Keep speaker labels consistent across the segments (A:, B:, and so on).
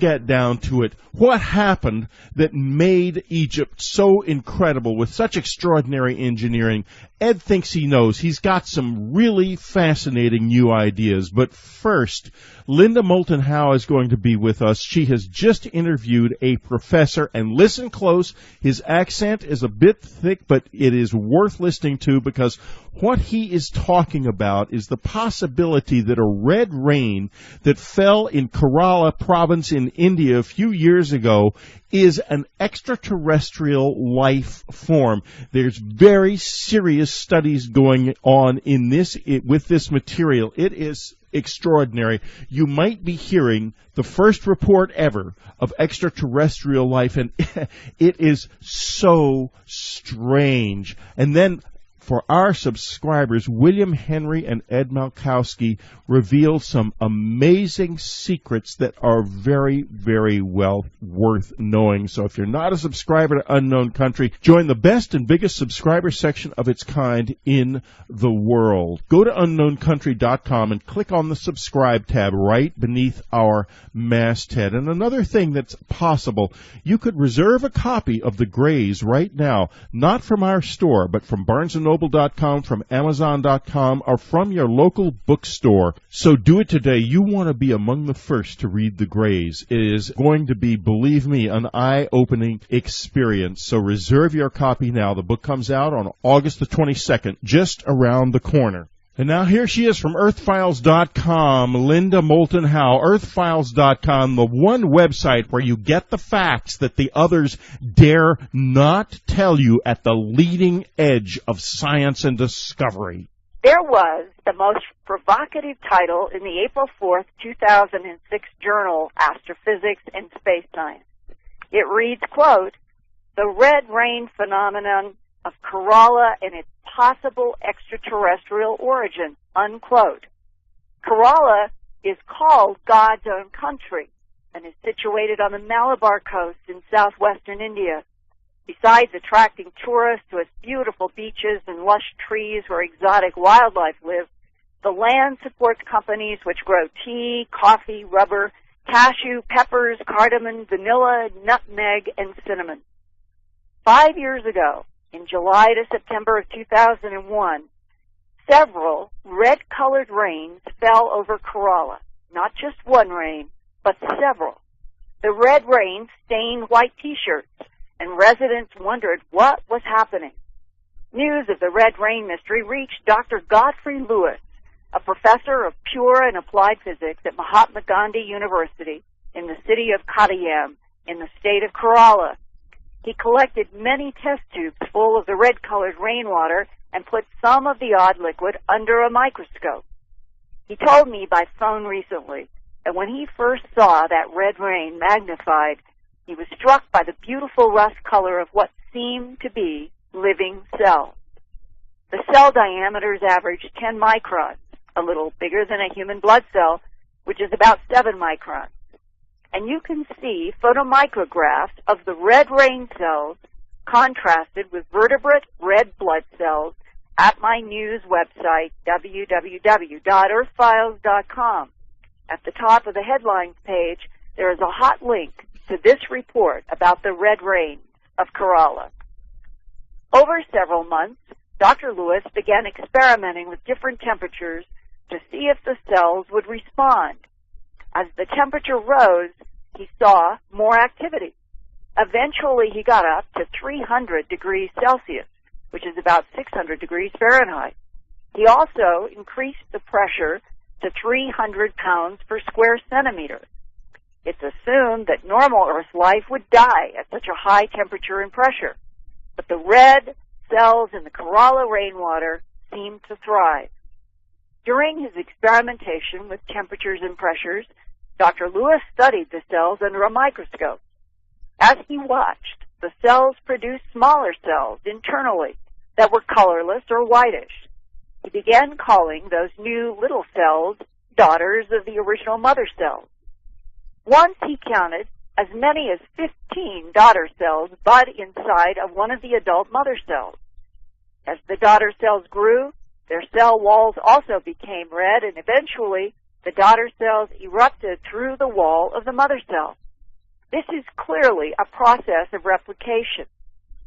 A: get down to it. What happened that made Egypt so incredible with such extraordinary engineering? Ed thinks he knows. He's got some really fascinating new ideas. But first, Linda Moulton Howe is going to be with us. She has just interviewed a professor, and listen close. His accent is a bit thick, but it is worth listening to because what he is talking about is the possibility that a red rain that fell in Kerala province in India a few years ago is an extraterrestrial life form. There's very serious studies going on in with this material. It is extraordinary. You might be hearing the first report ever of extraterrestrial life, and it is so strange. And then for our subscribers, William Henry and Ed Malkowski revealed some amazing secrets that are very, very well worth knowing. So if you're not a subscriber to Unknown Country, join the best and biggest subscriber section of its kind in the world. Go to unknowncountry.com and click on the subscribe tab right beneath our masthead. And another thing that's possible, you could reserve a copy of The Greys right now, not from our store, but from Barnes & Noble.com, from Amazon.com, or from your local bookstore. So do it today. You want to be among the first to read The Greys. It is going to be, believe me, an eye-opening experience. So reserve your copy now. The book comes out on August the 22nd, just around the corner. And now here she is from earthfiles.com, Linda Moulton Howe. Earthfiles.com, the one website where you get the facts that the others dare not tell you at the leading edge of science and discovery.
B: There was the most provocative title in the April 4th, 2006 journal, Astrophysics and Space Science. It reads, quote, "The red rain phenomenon of Kerala and its possible extraterrestrial origin," unquote. Kerala is called God's own country and is situated on the Malabar coast in southwestern India. Besides attracting tourists to its beautiful beaches and lush trees where exotic wildlife live, the land supports companies which grow tea, coffee, rubber, cashew, peppers, cardamom, vanilla, nutmeg, and cinnamon. 5 years ago, in July to September of 2001, several red-colored rains fell over Kerala. Not just one rain, but several. The red rain stained white T-shirts, and residents wondered what was happening. News of the red rain mystery reached Dr. Godfrey Lewis, a professor of pure and applied physics at Mahatma Gandhi University in the city of Kottayam in the state of Kerala. He collected many test tubes full of the red-colored rainwater and put some of the odd liquid under a microscope. He told me by phone recently that when he first saw that red rain magnified, he was struck by the beautiful rust color of what seemed to be living cells. The cell diameters averaged 10 microns, a little bigger than a human blood cell, which is about 7 microns. And you can see photomicrographs of the red rain cells contrasted with vertebrate red blood cells at my news website, www.earthfiles.com. At the top of the headlines page, there is a hot link to this report about the red rains of Kerala. Over several months, Dr. Lewis began experimenting with different temperatures to see if the cells would respond. As the temperature rose, he saw more activity. Eventually, he got up to 300 degrees Celsius, which is about 600 degrees Fahrenheit. He also increased the pressure to 300 pounds per square centimeter. It's assumed that normal Earth life would die at such a high temperature and pressure, but the red cells in the Kerala rainwater seem to thrive. During his experimentation with temperatures and pressures, Dr. Lewis studied the cells under a microscope. As he watched, the cells produced smaller cells internally that were colorless or whitish. He began calling those new little cells daughters of the original mother cells. Once he counted as many as 15 daughter cells bud inside of one of the adult mother cells. As the daughter cells grew, their cell walls also became red, and eventually the daughter cells erupted through the wall of the mother cell. This is clearly a process of replication.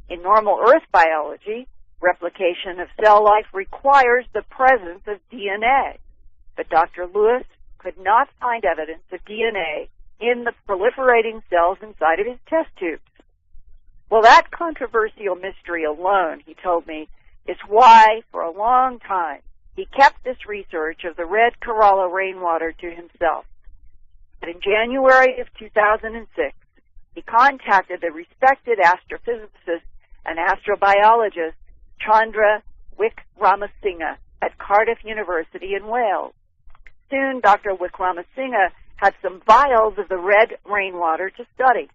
B: In normal Earth biology, replication of cell life requires the presence of DNA. But Dr. Lewis could not find evidence of DNA in the proliferating cells inside of his test tubes. Well, that controversial mystery alone, he told me, is why, for a long time, he kept this research of the red Kerala rainwater to himself. But in January of 2006, he contacted the respected astrophysicist and astrobiologist Chandra Wickramasinghe at Cardiff University in Wales. Soon, Dr. Wickramasinghe had some vials of the red rainwater to study,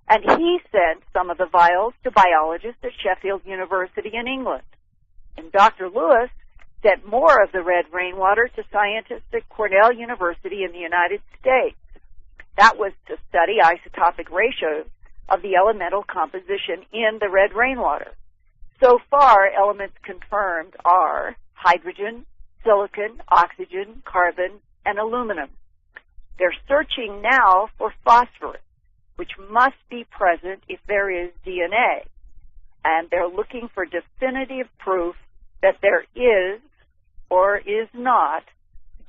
B: and he sent some of the vials to biologists at Sheffield University in England. And Dr. Lewis sent more of the red rainwater to scientists at Cornell University in the United States. That was to study isotopic ratios of the elemental composition in the red rainwater. So far, elements confirmed are hydrogen, silicon, oxygen, carbon, and aluminum. They're searching now for phosphorus, which must be present if there is DNA. And they're looking for definitive proof that there is or is not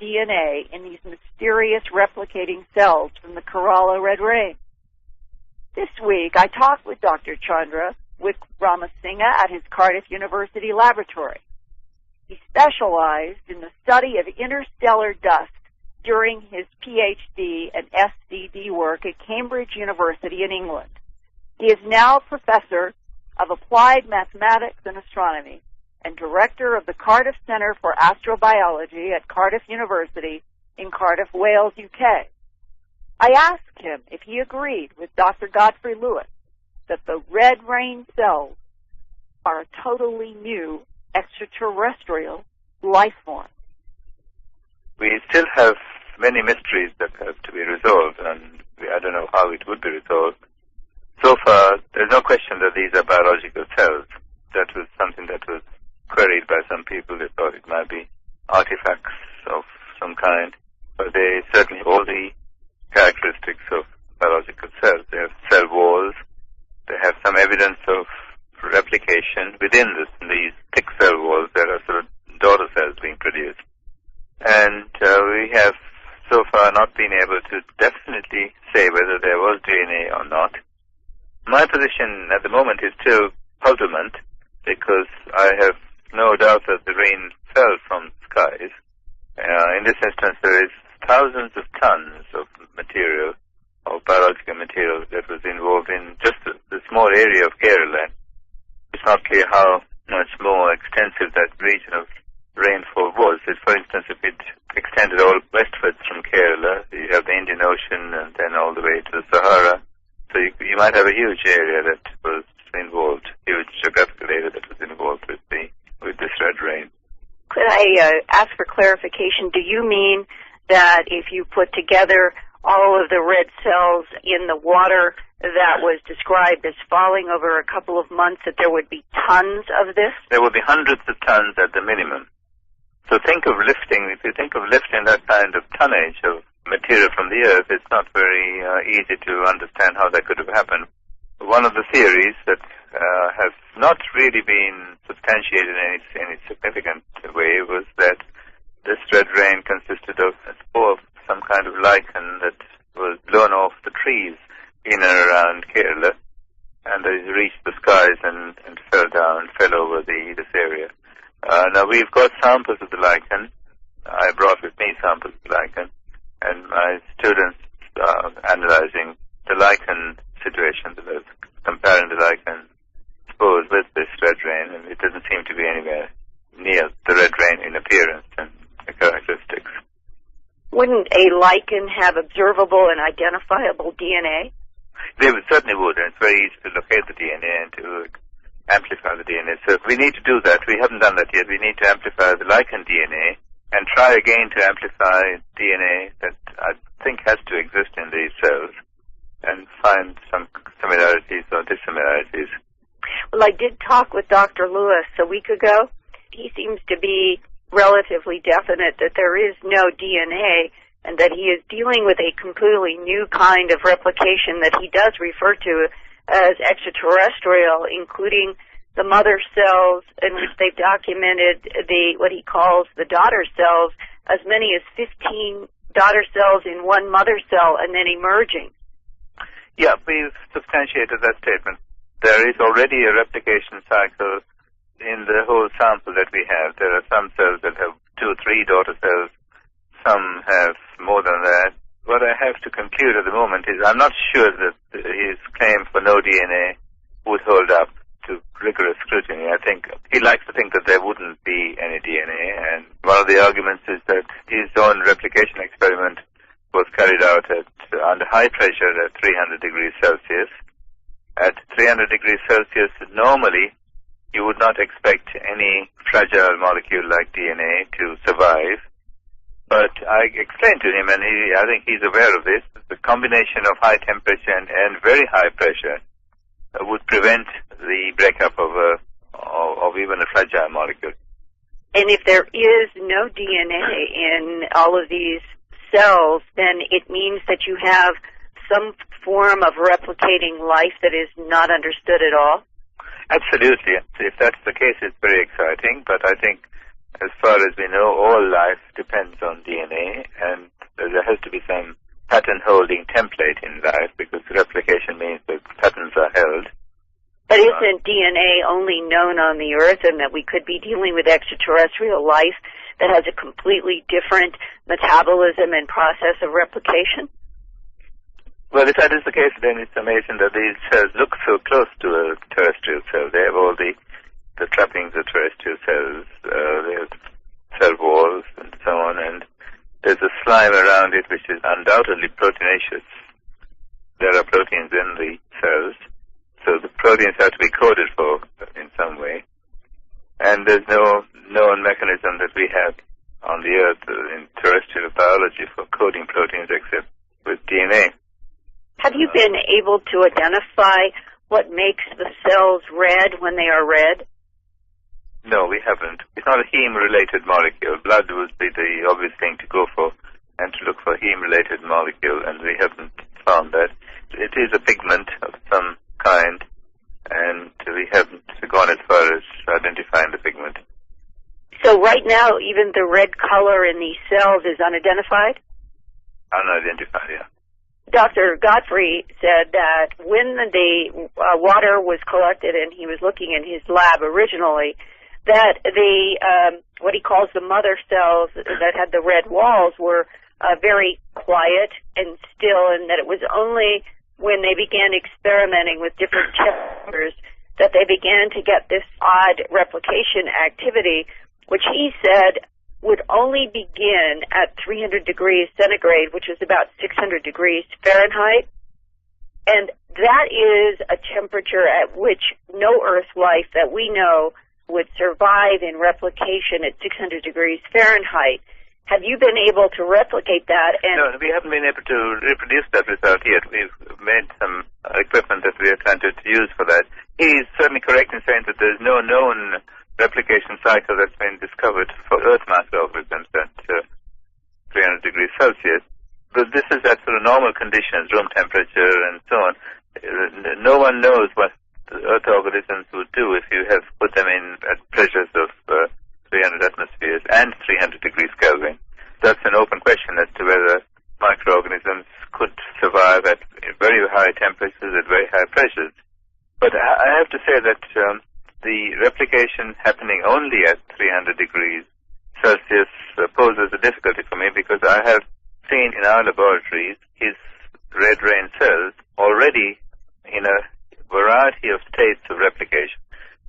B: DNA in these mysterious replicating cells from the Kerala red rain. This week, I talked with Dr. Chandra Wickramasinghe at his Cardiff University laboratory. He specialized in the study of interstellar dust during his PhD and SCD work at Cambridge University in England. He is now professor of applied mathematics and astronomy and director of the Cardiff Centre for Astrobiology at Cardiff University in Cardiff, Wales, UK. I asked him if he agreed with Dr. Godfrey Lewis that the red rain cells are a totally new extraterrestrial life form.
C: We still have many mysteries that have to be resolved, and I don't know how it would be resolved. So far, there's no question that these are biological cells. That was something that was queried by some people. They thought it might be artifacts of some kind, but they certainly have all the characteristics of biological cells. They have cell walls. They have some evidence of replication within these thick cell walls. There are sort of daughter cells being produced. And we have so far not been able to definitely say whether there was DNA or not. My position at the moment is still puzzlement, because I have no doubt that the rain fell from skies. In this instance, there is thousands of tons of material, of biological material, that was involved in just the small area of Kerala. It's not clear how much more extensive that region of rainfall was. For instance, if it extended all westwards from Kerala, you have the Indian Ocean and then all the way to the Sahara. So you might have a huge area that was involved, huge geographical area that was involved with this red rain.
B: Could I ask for clarification? Do you mean that if you put together all of the red cells in the water that was described as falling over a couple of months, that there would be tons of this?
C: There would be hundreds of tons at the minimum. So think of lifting, if you think of lifting that kind of tonnage of material from the Earth, it's not very easy to understand how that could have happened. One of the theories that has not really been substantiated in any significant way was that this red rain consisted of a spore of some kind of lichen that was blown off the trees in and around Kerala, and it reached the skies and fell over this area. Now we've got samples of the lichen. I brought with me samples of the lichen, and my students are analyzing the lichen situation, comparing the lichen spores with this red rain, and it doesn't seem to be anywhere near the red rain in appearance and characteristics.
B: Wouldn't a lichen have observable and identifiable DNA?
C: They certainly would, and it's very easy to locate the DNA and to amplify the DNA. So we need to do that. We haven't done that yet. We need to amplify the lichen DNA and try again to amplify DNA that I think has to exist in these cells and find some similarities or dissimilarities.
B: Well, I did talk with Dr. Lewis a week ago. He seems to be relatively definite that there is no DNA and that he is dealing with a completely new kind of replication that he does refer to as extraterrestrial, including the mother cells, in which they've documented what he calls the daughter cells, as many as 15 daughter cells in one mother cell and then emerging.
C: Yeah, we've substantiated that statement. There is already a replication cycle in the whole sample that we have. There are some cells that have 2 or 3 daughter cells. Some have more than that. What I have to conclude at the moment is I'm not sure that his claim for no DNA would hold up to rigorous scrutiny. I think he likes to think that there wouldn't be any DNA, and one of the arguments is that his own replication experiment was carried out under high pressure at 300 degrees Celsius. At 300 degrees Celsius, normally you would not expect any fragile molecule like DNA to survive. But I explained to him, and I think he's aware of this, the combination of high temperature and very high pressure would prevent the breakup of even a fragile molecule.
B: And if there is no DNA in all of these cells, then it means that you have some form of replicating life that is not understood at all?
C: Absolutely. If that's the case, it's very exciting, but I think as far as we know, all life depends on DNA, and there has to be some pattern-holding template in life, because replication means that patterns are held.
B: But isn't DNA only known on the Earth, and that we could be dealing with extraterrestrial life that has a completely different metabolism and process of replication?
C: Well, if that is the case, then it's amazing that these cells look so close to a terrestrial cell. They have all the trappings of terrestrial cells. They have cell walls and so on, and there's a slime around it which is undoubtedly proteinaceous. There are proteins in the cells, so the proteins have to be coded for in some way. And there's no known mechanism that we have on the Earth in terrestrial biology for coding proteins except with DNA.
B: Have you been able to identify what makes the cells red when they are red?
C: No, we haven't. It's not a heme-related molecule. Blood would be the obvious thing to go for, and to look for heme-related molecule, and we haven't found that. It is a pigment of some kind, and we haven't gone as far as identifying the pigment.
B: So right now, even the red color in these cells is unidentified?
C: Unidentified, yeah.
B: Dr. Godfrey said that when the water was collected and he was looking in his lab originally, that the what he calls the mother cells that had the red walls were very quiet and still, and that it was only when they began experimenting with different temperatures that they began to get this odd replication activity, which he said would only begin at 300 degrees centigrade, which is about 600 degrees Fahrenheit. And that is a temperature at which no Earth life that we know would survive in replication at 600 degrees Fahrenheit. Have you been able to replicate that? And
C: no, we haven't been able to reproduce that result yet. We've made some equipment that we are trying to use for that. He's certainly correct in saying that there's no known replication cycle that's been discovered for Earth microorganisms at 300 degrees Celsius. But this is at sort of normal conditions, room temperature and so on. No one knows what the Earth organisms would do if you have put them in at pressures of 300 atmospheres and 300 degrees Kelvin. That's an open question as to whether microorganisms could survive at very high temperatures, at very high pressures. But I have to say that the replication happening only at 300 degrees Celsius poses a difficulty for me, because I have seen in our laboratories his red rain cells already in a variety of states of replication.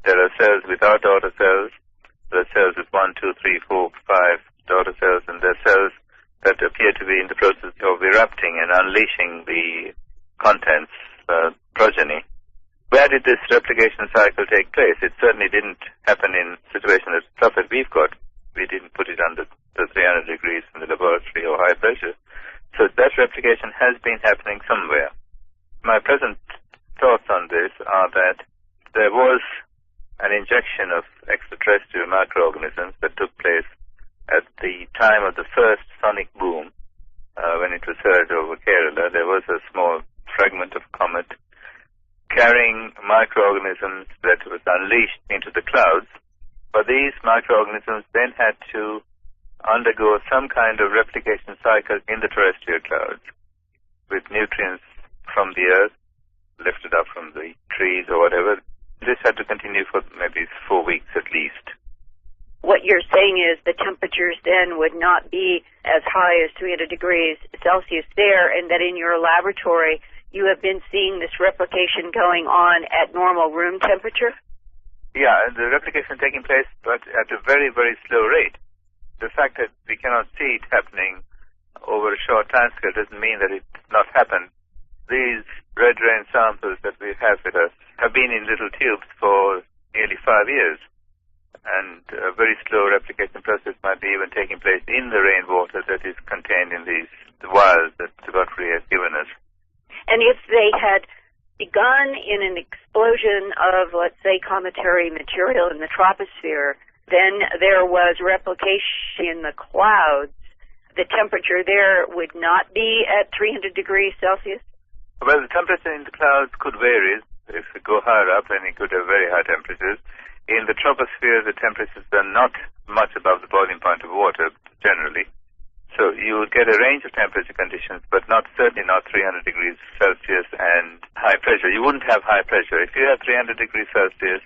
C: There are cells without daughter cells, there are cells with 1, 2, 3, 4, 5 daughter cells, and there are cells that appear to be in the process of erupting and unleashing the contents, progeny. Where did this replication cycle take place? It certainly didn't happen in situations as tough as we've got. We didn't put it under the 300 degrees in the laboratory or high pressure. So that replication has been happening somewhere. My present thoughts on this are that there was an injection of extraterrestrial microorganisms that took place at the time of the first sonic boom when it was heard over Kerala, there was a small fragment of comet carrying microorganisms that was unleashed into the clouds. But these microorganisms then had to undergo some kind of replication cycle in the terrestrial clouds with nutrients from the earth lifted up from the trees or whatever. This had to continue for maybe 4 weeks at least.
B: What you're saying is the temperatures then would not be as high as 300 degrees Celsius there, and that in your laboratory you have been seeing this replication going on at normal room temperature?
C: Yeah, the replication taking place, but at a very, very slow rate. The fact that we cannot see it happening over a short time scale doesn't mean that it did not happen. These red rain samples that we have with us have been in little tubes for nearly 5 years. And a very slow replication process might be even taking place in the rainwater that is contained in these vials that Godfrey has given us.
B: And if they had begun in an explosion of, let's say, cometary material in the troposphere, then there was replication in the clouds, the temperature there would not be at 300 degrees Celsius?
C: Well, the temperature in the clouds could vary. If you go higher up, then you could have very high temperatures. In the troposphere, the temperatures are not much above the boiling point of water, generally. So you would get a range of temperature conditions, but certainly not 300 degrees Celsius and high pressure. You wouldn't have high pressure. If you have 300 degrees Celsius,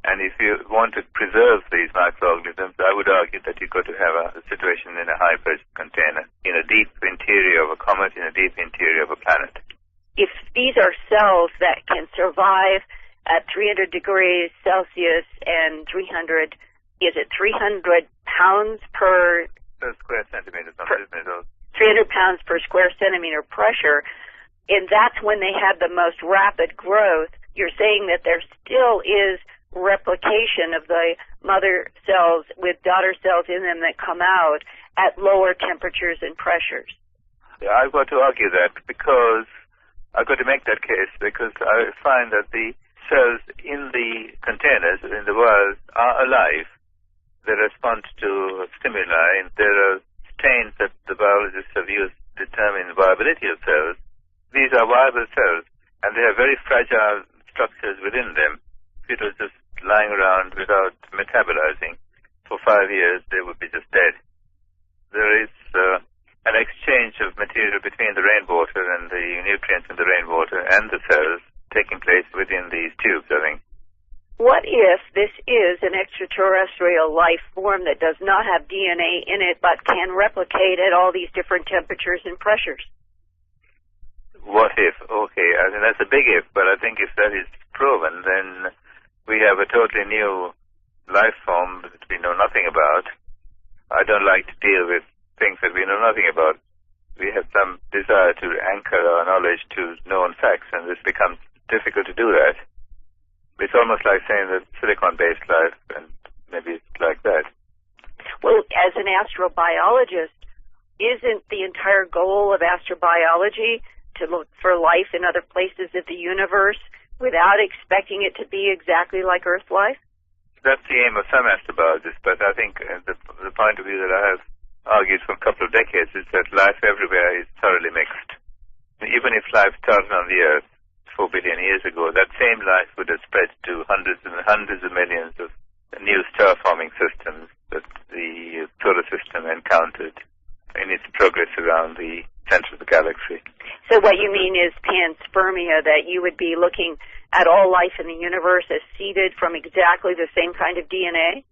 C: and if you want to preserve these microorganisms, I would argue that you've got to have a situation in a high-pressure container, in a deep interior of a comet, in a deep interior of a planet.
B: If these are cells that can survive at 300 degrees Celsius and 300 pounds per
C: square centimeter,
B: 300 pounds per square centimeter pressure, and that's when they have the most rapid growth. You're saying that there still is replication of the mother cells with daughter cells in them that come out at lower temperatures and pressures.
C: Yeah, I've got to argue that because I've got to make that case because I find that the cells in the containers, in the vials, are alive. They respond to stimuli. There are stains that the biologists have used to determine the viability of cells. These are viable cells, and they have very fragile structures within them. If it was just lying around without metabolizing for 5 years, they would be just dead. There is an exchange of material between the rainwater and the nutrients in the rainwater and the cells taking place within these tubes, I think.
B: What if this is an extraterrestrial life form that does not have DNA in it but can replicate at all these different temperatures and pressures?
C: What if? Okay, I mean, that's a big if, but I think if that is proven, then we have a totally new life form that we know nothing about. I don't like to deal with things that we know nothing about. We have some desire to anchor our knowledge to known facts, and this becomes difficult to do that. It's almost like saying that silicon-based life, and maybe it's like that.
B: Well, as an astrobiologist, isn't the entire goal of astrobiology to look for life in other places of the universe without expecting it to be exactly like Earth life?
C: That's the aim of some astrobiologists, but I think the point of view that I have argued for a couple of decades is that life everywhere is thoroughly mixed. Even if life started on the Earth 4 billion years ago, that same life would have spread to hundreds and hundreds of millions of new star-forming systems that the solar system encountered in its progress around the center of the galaxy.
B: So what you mean is panspermia, that you would be looking at all life in the universe as seeded from exactly the same kind of DNA?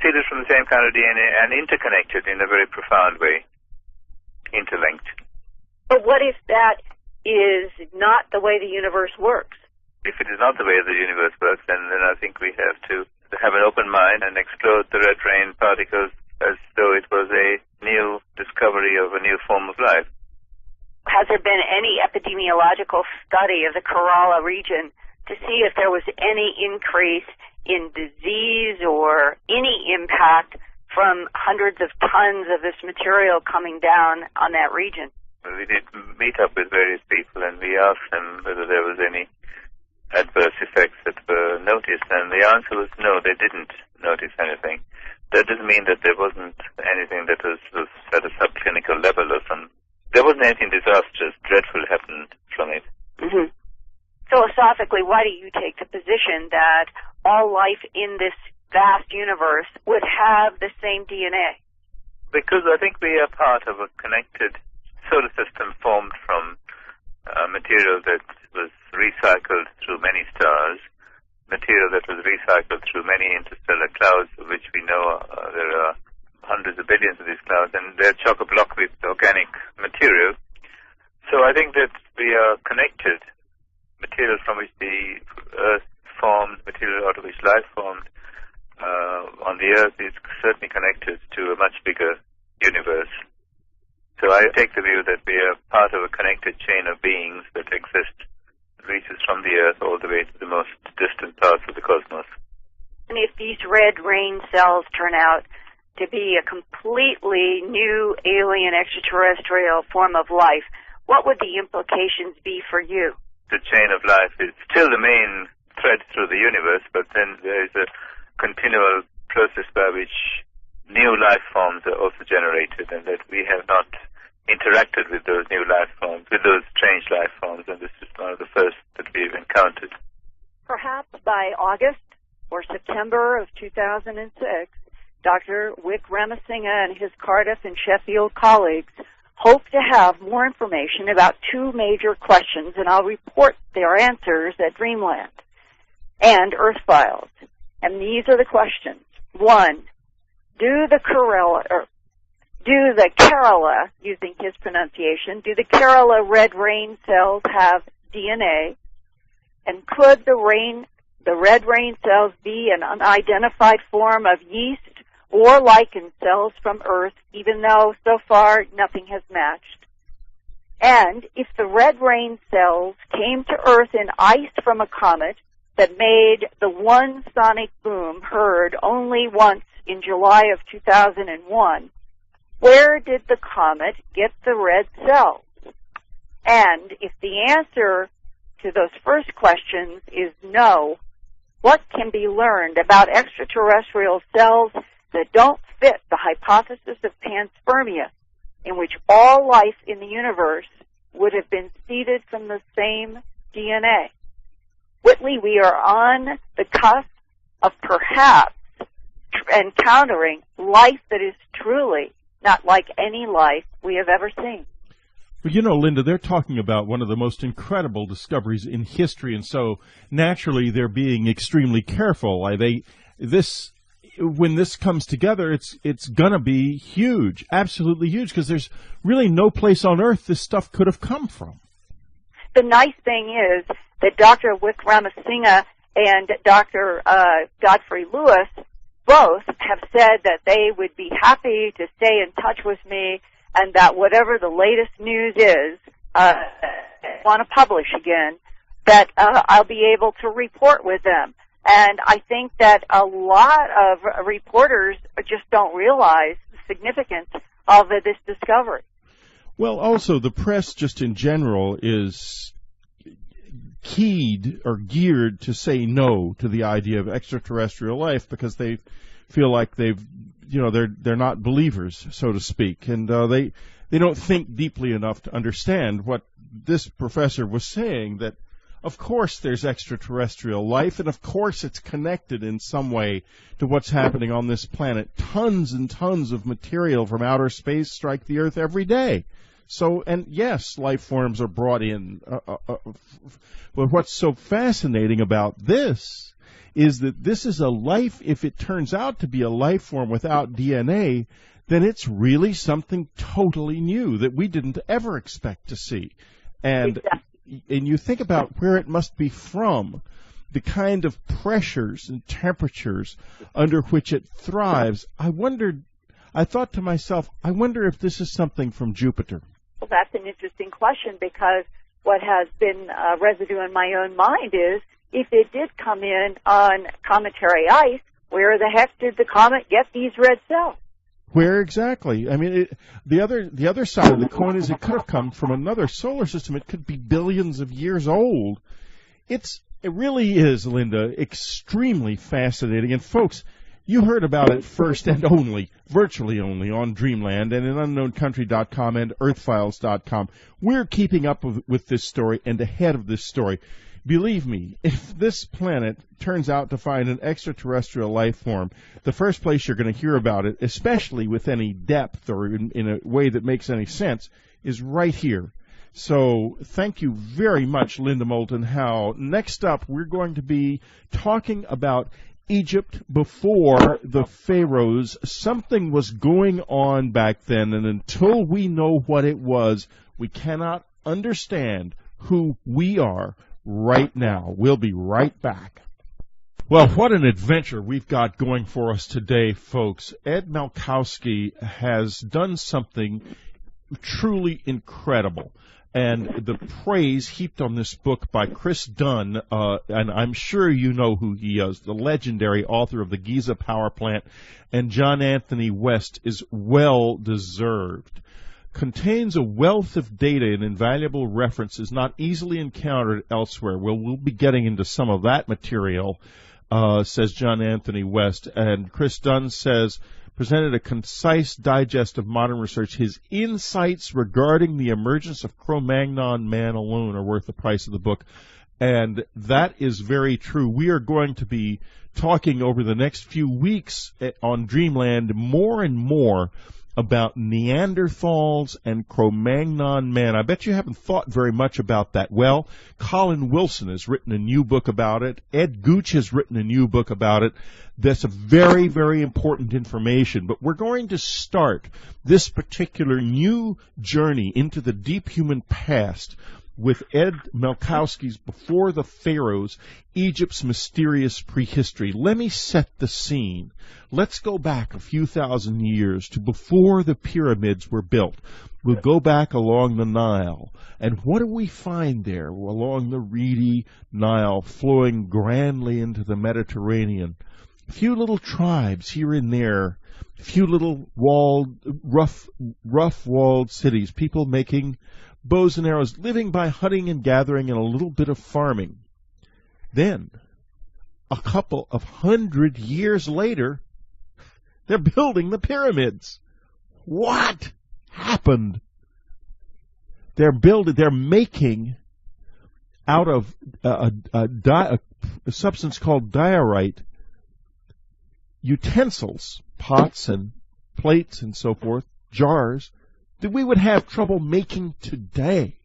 C: Seeded from the same kind of DNA and interconnected in a very profound way, interlinked.
B: But what if that is not the way the universe works?
C: If it is not the way the universe works, then I think we have to have an open mind and explore the red rain particles as though it was a new discovery of a new form of life.
B: Has there been any epidemiological study of the Kerala region to see if there was any increase in disease or any impact from hundreds of tons of this material coming down on that region?
C: We did meet up with various people and we asked them whether there was any adverse effects that were noticed, and the answer was no, they didn't notice anything. That doesn't mean that there wasn't anything that was at a subclinical level or some. There was something disastrous, dreadful happened from it.
B: Mm-hmm. Philosophically, why do you take the position that all life in this vast universe would have the same DNA?
C: Because I think we are part of a connected solar system formed from material that was recycled through many stars, material that was recycled through many interstellar clouds, of which we know there are hundreds of billions of these clouds, and they're chock-a-block with organic material. So I think that we are connected. Material from which the Earth formed, material out of which life formed on the Earth is certainly connected to a much bigger universe. So I take the view that we are part of a connected chain of beings that exist, reaches from the Earth all the way to the most distant parts of the cosmos.
B: And if these red rain cells turn out to be a completely new alien extraterrestrial form of life, what would the implications be for you?
C: The chain of life is still the main thread through the universe, but then there is a continual process by which new life forms are also generated, and that we have not interacted with those new life forms, with those strange life forms, and this is one of the first that we've encountered.
B: Perhaps by August or September of 2006, Dr. Wick Ramasinghe and his Cardiff and Sheffield colleagues hope to have more information about two major questions, and I'll report their answers at Dreamland and Earth Files. And these are the questions. One, do the Kerala, using his pronunciation, do the Kerala red rain cells have DNA? And could the red rain cells be an unidentified form of yeast or lichen cells from Earth, even though so far nothing has matched? And if the red rain cells came to Earth in ice from a comet that made the one sonic boom heard only once in July of 2001, where did the comet get the red cells? And if the answer to those first questions is no, what can be learned about extraterrestrial cells that don't fit the hypothesis of panspermia, in which all life in the universe would have been seeded from the same DNA? Whitley, we are on the cusp of perhaps encountering life that is truly not like any life we have ever seen.
A: Well, you know, Linda, they're talking about one of the most incredible discoveries in history, and so naturally they're being extremely careful. When this comes together, it's going to be huge, absolutely huge, because there's really no place on Earth this stuff could have come from.
B: The nice thing is that Dr. Wick Ramasinghe and Dr. Godfrey Lewis both have said that they would be happy to stay in touch with me, and that whatever the latest news is, want to publish again, that I'll be able to report with them. And I think that a lot of reporters just don't realize the significance of this discovery.
A: Well, also, the press just in general is keyed or geared to say no to the idea of extraterrestrial life because they feel like they're not believers, so to speak, and they don't think deeply enough to understand what this professor was saying, that of course there's extraterrestrial life, and of course it's connected in some way to what's happening on this planet. Tons and tons of material from outer space strike the Earth every day. So, and yes, life forms are brought in. But what's so fascinating about this is that this is a life, if it turns out to be a life form without DNA, then it's really something totally new that we didn't ever expect to see. And you think about where it must be from, the kind of pressures and temperatures under which it thrives. I thought to myself, I wonder if this is something from Jupiter.
B: Well, that's an interesting question, because what has been residue in my own mind is, if it did come in on cometary ice, where the heck did the comet get these red cells?
A: Where exactly? I mean, the other side of the coin is it could have come from another solar system. It could be billions of years old. It really is, Linda, extremely fascinating. And folks, You heard about it first and only, virtually only, on Dreamland and in UnknownCountry.com and EarthFiles.com. We're keeping up with this story and ahead of this story. Believe me, if this planet turns out to find an extraterrestrial life form, the first place you're going to hear about it, especially with any depth or in a way that makes any sense, is right here. So thank you very much, Linda Moulton Howe. Next up, we're going to be talking about Egypt before the pharaohs. Something was going on back then, and until we know what it was, we cannot understand who we are right now. We'll be right back. Well, what an adventure we've got going for us today, folks. Ed Malkowski has done something truly incredible. And the praise heaped on this book by Chris Dunn, and I'm sure you know who he is, the legendary author of the Giza Power Plant, and John Anthony West, is well deserved. Contains a wealth of data and invaluable references not easily encountered elsewhere. We'll be getting into some of that material, says John Anthony West. And Chris Dunn says, presented a concise digest of modern research. His insights regarding the emergence of Cro-Magnon man alone are worth the price of the book. And that is very true. We are going to be talking over the next few weeks on Dreamland more and more about Neanderthals and Cro-Magnon man. I bet you haven't thought very much about that. Well, Colin Wilson has written a new book about it. Ed Gooch has written a new book about it. That's a very, very important information. But we're going to start this particular new journey into the deep human past with Ed Malkowski's Before the Pharaohs, Egypt's Mysterious Prehistory. Let me set the scene. Let's go back a few thousand years to before the pyramids were built. We'll go back along the Nile. And what do we find there along the reedy Nile flowing grandly into the Mediterranean? A few little tribes here and there, a few little rough-walled cities, people making bows and arrows, living by hunting and gathering and a little bit of farming. Then, a couple of 100 years later, they're building the pyramids. What happened? They're making out of a substance called diorite utensils, pots and plates and so forth, jars, that we would have trouble making today.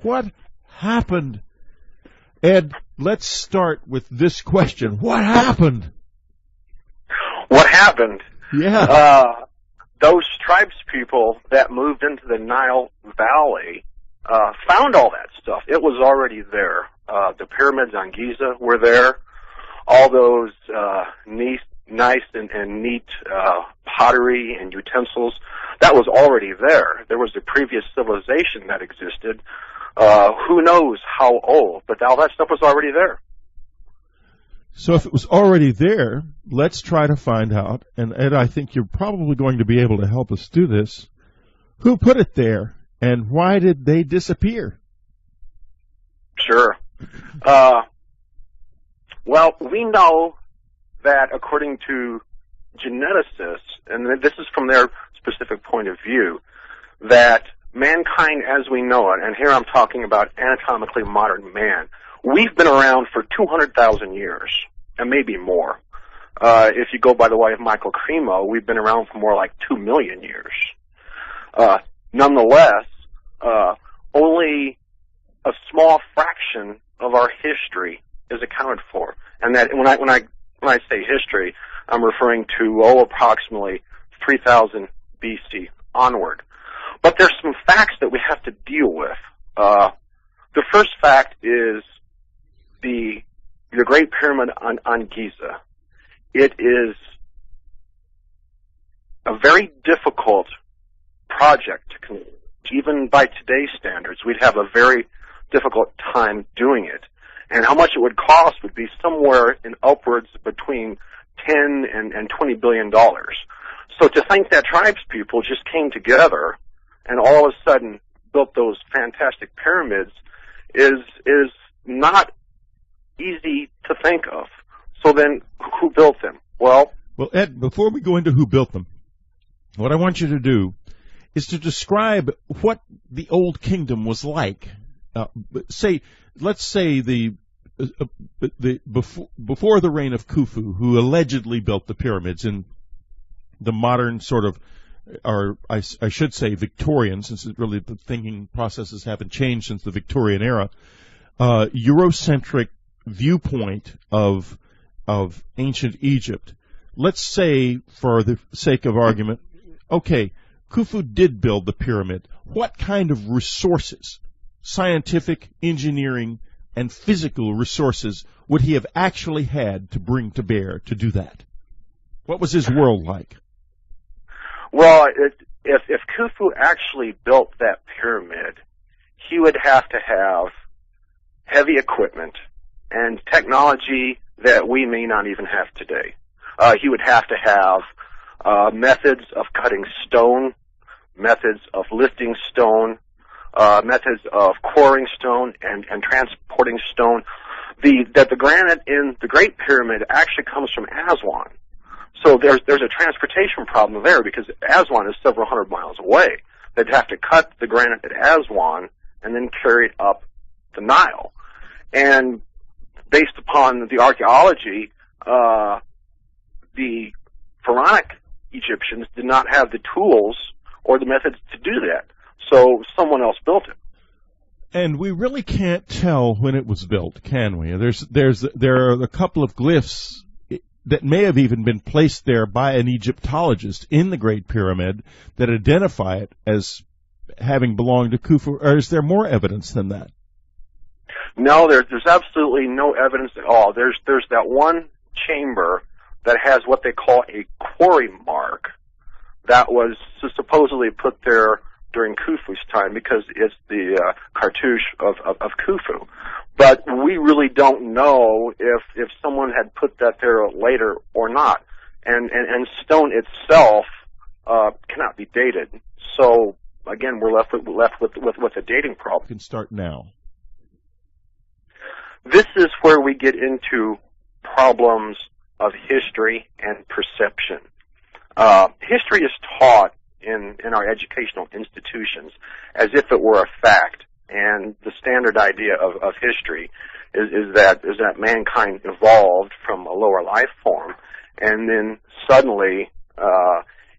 A: What happened? Ed, let's start with this question. What happened?
D: What happened?
A: Yeah.
D: Those tribespeople that moved into the Nile Valley found all that stuff. It was already there. The pyramids on Giza were there. All those nice and neat pottery and utensils, that was already there. There was a previous civilization that existed. Who knows how old, but all that stuff was already there.
A: So if it was already there, let's try to find out, and Ed, I think you're probably going to be able to help us do this. Who put it there, and why did they disappear?
D: Sure. Well, we know that according to geneticists, and this is from their specific point of view, that mankind as we know it, and here I'm talking about anatomically modern man, we've been around for 200,000 years, and maybe more. If you go by the way of Michael Cremo, we've been around for more like 2 million years. Nonetheless, only a small fraction of our history is accounted for. And that when I say history, I'm referring to, approximately 3000 BC onward. But there's some facts that we have to deal with. The first fact is the Great Pyramid on Giza. It is a very difficult project to complete. Even by today's standards, we'd have a very difficult time doing it. And how much it would cost would be somewhere in upwards between $10 and $20 billion. So to think that tribespeople just came together and all of a sudden built those fantastic pyramids is not easy to think of. So then, who built them? Well,
A: Ed, before we go into who built them, what I want you to do is to describe what the Old Kingdom was like. Let's say before the reign of Khufu, who allegedly built the pyramids in the modern sort of, or I should say Victorian, since really the thinking processes haven't changed since the Victorian era, Eurocentric viewpoint of ancient Egypt. Let's say, for the sake of argument, okay, Khufu did build the pyramid. What kind of resources, scientific, engineering, and physical resources, would he have actually had to bring to bear to do that? What was his world like?
D: Well, if Khufu actually built that pyramid, he would have to have heavy equipment and technology that we may not even have today. He would have to have methods of cutting stone, methods of lifting stone, methods of quarrying stone and transporting stone. The granite in the Great Pyramid actually comes from Aswan. So there's a transportation problem there because Aswan is several hundred miles away. They'd have to cut the granite at Aswan and then carry it up the Nile. And based upon the archaeology, the pharaonic Egyptians did not have the tools or the methods to do that. So someone else built it.
A: And we really can't tell when it was built, can we? There are a couple of glyphs that may have even been placed there by an Egyptologist in the Great Pyramid that identify it as having belonged to Khufu. Or is there more evidence than that?
D: No, there's absolutely no evidence at all. There's that one chamber that has what they call a quarry mark that was supposedly put there during Khufu's time because it's the cartouche of Khufu. But we really don't know if someone had put that there later or not. And stone itself cannot be dated. So again, we're left with a dating problem.
A: We can start now.
D: This is where we get into problems of history and perception. History is taught in our educational institutions as if it were a fact, and the standard idea of history is that mankind evolved from a lower life form, and then suddenly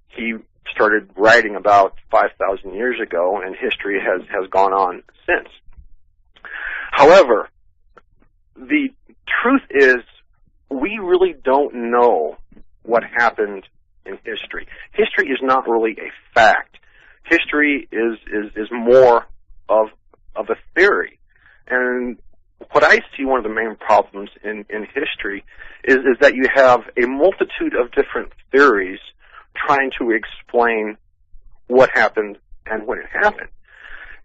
D: he started writing about 5,000 years ago, and history has gone on since. However, the truth is we really don't know what happened in history. History is not really a fact. History is more of a theory. And what I see one of the main problems in history is that you have a multitude of different theories trying to explain what happened and when it happened.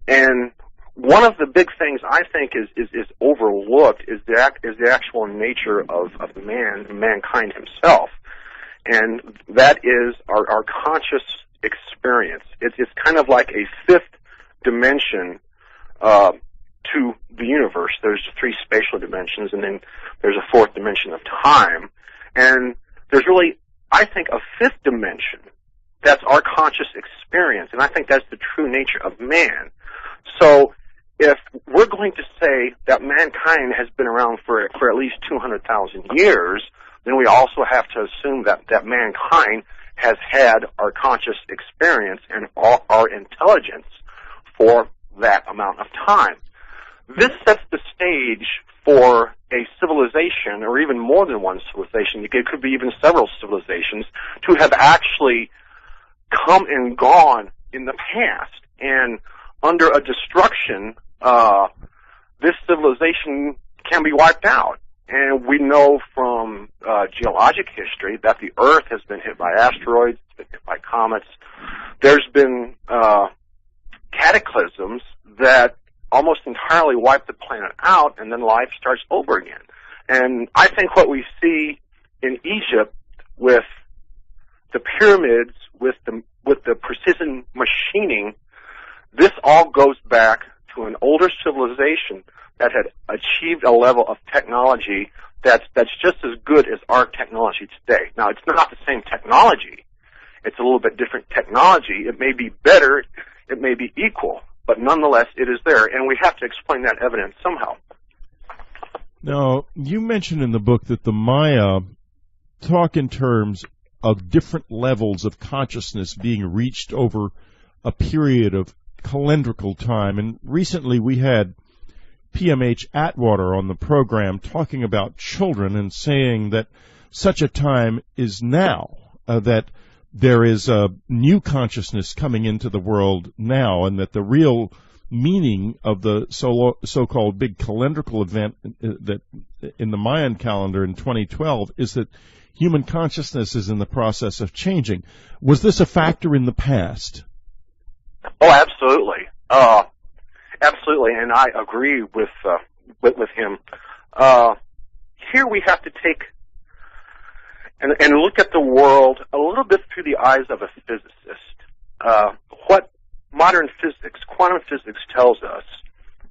D: And one of the big things I think is overlooked is the actual nature of mankind himself. And that is our conscious experience. It's kind of like a fifth dimension to the universe. There's 3 spatial dimensions, and then there's a 4th dimension of time. And there's really, I think, a 5th dimension that's our conscious experience. And I think that's the true nature of man. So if we're going to say that mankind has been around for at least 200,000 years, then we also have to assume that mankind has had our conscious experience and our intelligence for that amount of time. This sets the stage for a civilization, or even more than one civilization, it could be even several civilizations, to have actually come and gone in the past. And under a destruction, this civilization can be wiped out. And we know from geologic history that the Earth has been hit by asteroids, it's been hit by comets. There's been cataclysms that almost entirely wipe the planet out, and then life starts over again. And I think what we see in Egypt with the pyramids, with the precision machining, this all goes back to an older civilization that had achieved a level of technology that's just as good as our technology today. Now, it's not the same technology. It's a little bit different technology. It may be better, it may be equal, but nonetheless, it is there, and we have to explain that evidence somehow.
A: Now, you mentioned in the book that the Maya talk in terms of different levels of consciousness being reached over a period of calendrical time, and recently we had PMH Atwater on the program talking about children and saying that such a time is now, that there is a new consciousness coming into the world now, and that the real meaning of the so-called big calendrical event that in the Mayan calendar in 2012 is that human consciousness is in the process of changing. Was this a factor in the past?
D: Oh, absolutely. Absolutely, and I agree with him. Here we have to take and look at the world a little bit through the eyes of a physicist. What modern physics, quantum physics, tells us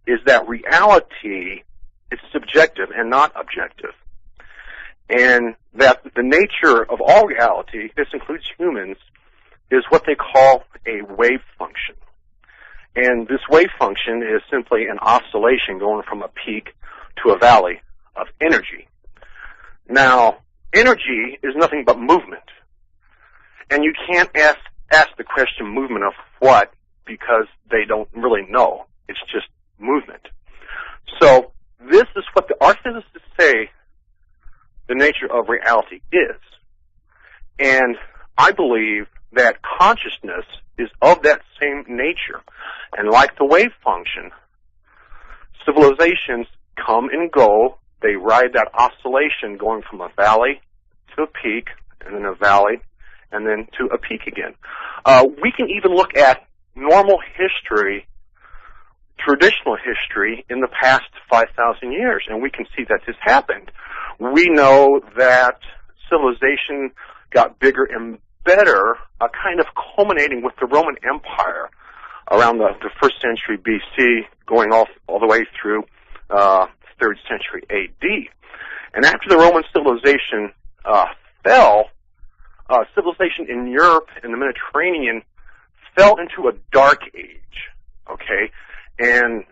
D: is that reality is subjective and not objective. And that the nature of all reality, this includes humans, is what they call a wave function. And this wave function is simply an oscillation going from a peak to a valley of energy. Now, energy is nothing but movement. And you can't ask the question movement of what, because they don't really know. It's just movement. So this is what our physicists say the nature of reality is. And I believe that consciousness is of that same nature. And like the wave function, civilizations come and go. They ride that oscillation going from a valley to a peak, and then a valley, and then to a peak again. We can even look at normal history, traditional history in the past 5,000 years, and we can see that this happened. We know that civilization got bigger and better, kind of culminating with the Roman Empire around the 1st century BC, going all the way through 3rd century AD. And after the Roman civilization fell, civilization in Europe and the Mediterranean fell into a dark age, okay? And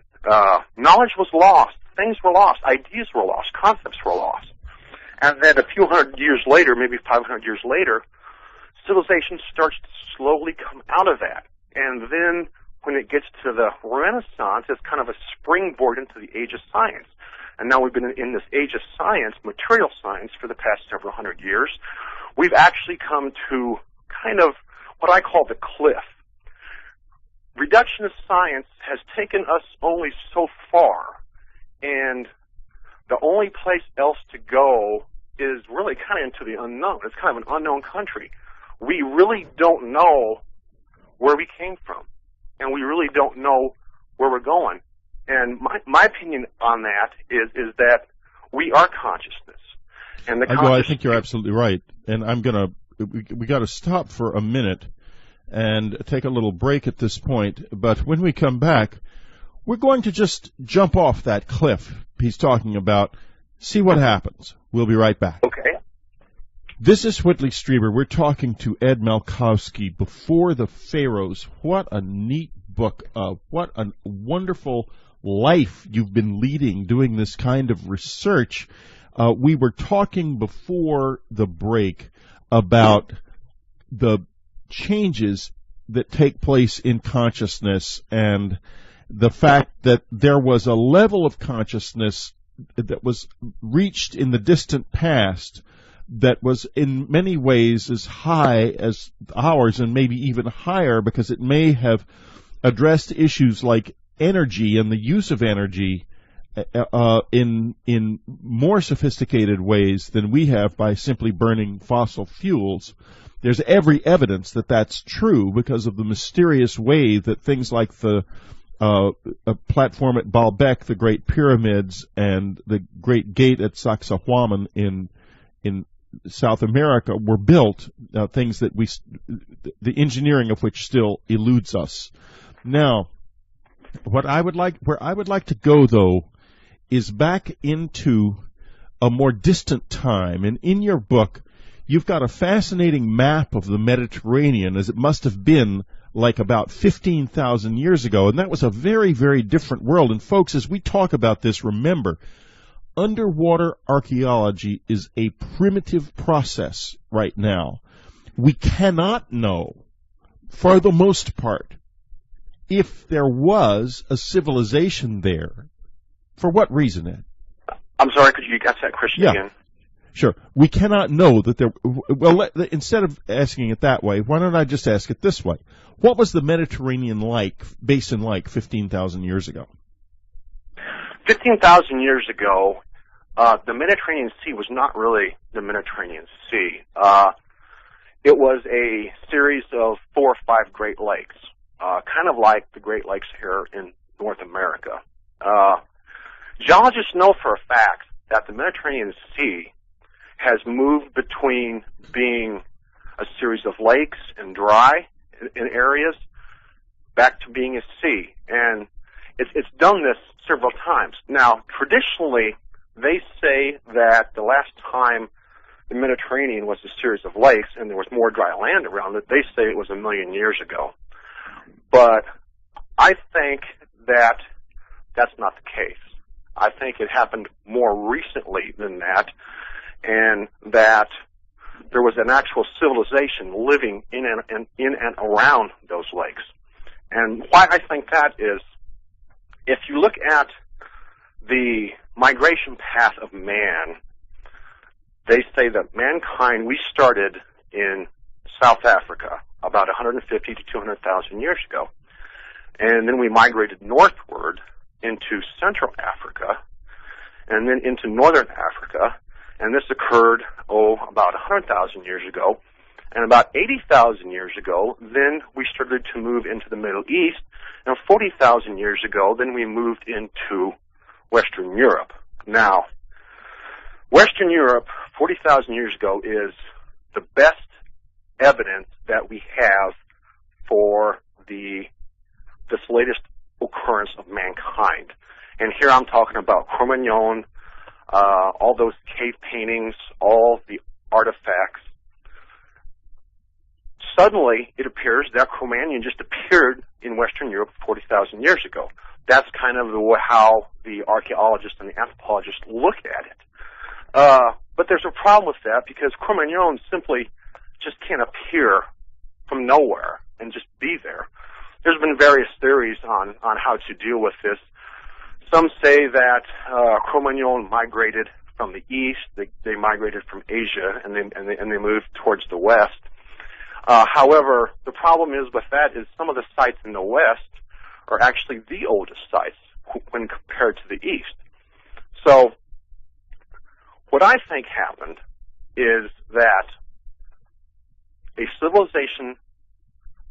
D: knowledge was lost, things were lost, ideas were lost, concepts were lost. And then a few hundred years later, maybe 500 years later, civilization starts to slowly come out of that. And then when it gets to the Renaissance, it's kind of a springboard into the age of science. And now we've been in this age of science, material science, for the past several hundred years. We've actually come to kind of what I call the cliff. Reductionist science has taken us only so far, and the only place else to go is really kind of into the unknown. It's kind of an unknown country. We really don't know where we came from, and we really don't know where we're going. And my opinion on that is that we are consciousness. And
A: I think you're absolutely right. And we got to stop for a minute and take a little break at this point. But when we come back, we're going to just jump off that cliff he's talking about, see what happens. We'll be right back.
D: Okay.
A: This is Whitley Strieber. We're talking to Ed Malkowski, Before the Pharaohs. What a neat book. What a wonderful life you've been leading doing this kind of research. We were talking before the break about the changes that take place in consciousness and the fact that there was a level of consciousness that was reached in the distant past that was in many ways as high as ours and maybe even higher, because it may have addressed issues like energy and the use of energy in more sophisticated ways than we have by simply burning fossil fuels. There's every evidence that that's true because of the mysterious way that things like the platform at Baalbek, the Great Pyramids, and the Great Gate at Sacsayhuaman in South America were built, things that the engineering of which still eludes us. Now, where I would like to go, though, is back into a more distant time. And in your book, you've got a fascinating map of the Mediterranean as it must have been like about 15,000 years ago. And that was a very, very different world. And folks, as we talk about this, remember, underwater archaeology is a primitive process right now. We cannot know, for the most part, if there was a civilization there. For what reason, Ed?
D: I'm sorry, could you ask that question again?
A: Sure. We cannot know that there... Well, instead of asking it that way, why don't I just ask it this way? What was the Mediterranean basin like 15,000 years ago?
D: 15,000 years ago, the Mediterranean Sea was not really the Mediterranean Sea. It was a series of 4 or 5 Great Lakes, kind of like the Great Lakes here in North America. Geologists know for a fact that the Mediterranean Sea has moved between being a series of lakes and dry in areas back to being a sea. And it's done this several times. Now, traditionally, they say that the last time the Mediterranean was a series of lakes and there was more dry land around it, they say it was 1 million years ago. But I think that that's not the case. I think it happened more recently than that, and that there was an actual civilization living in and around those lakes. And why I think that is, if you look at the migration path of man, they say that mankind, we started in South Africa about 150 to 200,000 years ago. And then we migrated northward into Central Africa, and then into Northern Africa, and this occurred, about 100,000 years ago. And about 80,000 years ago, then we started to move into the Middle East, and 40,000 years ago, then we moved into Western Europe. Now, Western Europe, 40,000 years ago, is the best evidence that we have for this latest occurrence of mankind. And here I'm talking about Cro-Magnon, all those cave paintings, all the artifacts. Suddenly, it appears that Cro-Magnon just appeared in Western Europe 40,000 years ago. That's kind of how the archaeologists and the anthropologists look at it. But there's a problem with that, because Cro-Magnon simply just can't appear from nowhere and just be there. There's been various theories on how to deal with this. Some say that Cro-Magnon migrated from the east. They migrated from Asia, and they moved towards the west. However, the problem is with that is some of the sites in the west are actually the oldest sites when compared to the east. So what I think happened is that a civilization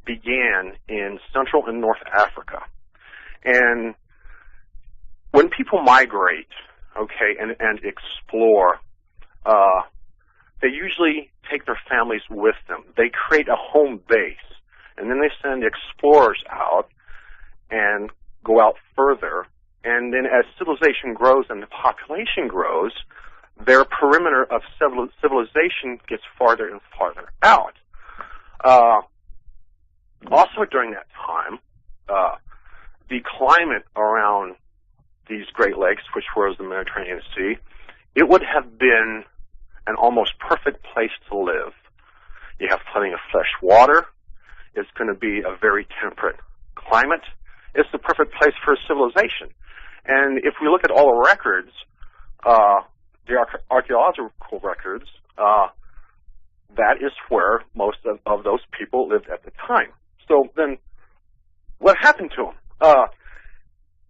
D: began in Central and North Africa. And when people migrate, and explore, they usually take their families with them. They create a home base, and then they send explorers out and go out further. And then as civilization grows and the population grows, their perimeter of civilization gets farther and farther out. Also during that time, the climate around these Great Lakes, which was the Mediterranean Sea, it would have been an almost perfect place to live. You have plenty of fresh water. It's going to be a very temperate climate. It's the perfect place for a civilization. And if we look at all the records, the archaeological records, that is where most of those people lived at the time. So then, what happened to them?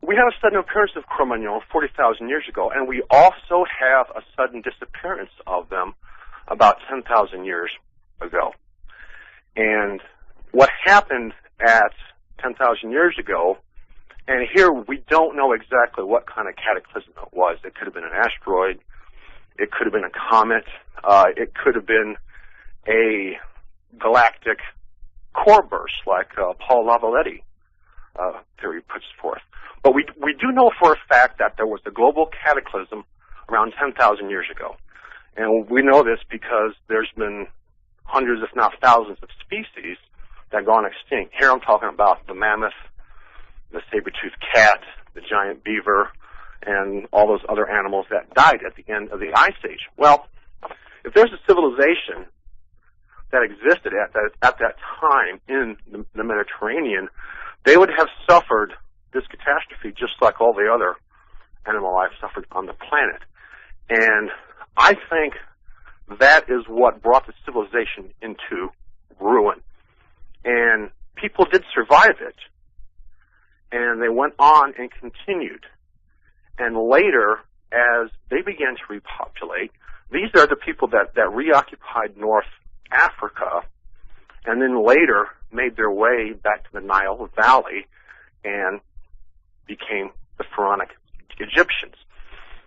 D: We have a sudden appearance of Cro-Magnon 40,000 years ago, and we also have a sudden disappearance of them about 10,000 years ago. And what happened at 10,000 years ago, and here we don't know exactly what kind of cataclysm it was. It could have been an asteroid. It could have been a comet. It could have been a galactic core burst, like Paul Lavaletti theory puts forth. But we do know for a fact that there was a global cataclysm around 10,000 years ago. And we know this because there's been hundreds, if not thousands, of species that have gone extinct. Here I'm talking about the mammoth, the saber-toothed cat, the giant beaver, and all those other animals that died at the end of the Ice Age. Well, if there's a civilization that existed at that time in the Mediterranean, they would have suffered this catastrophe just like all the other animal life suffered on the planet. And I think that is what brought the civilization into ruin. And people did survive it, and they went on and continued. And later, as they began to repopulate, these are the people that reoccupied North Africa, and then later made their way back to the Nile Valley and became the Pharaonic Egyptians.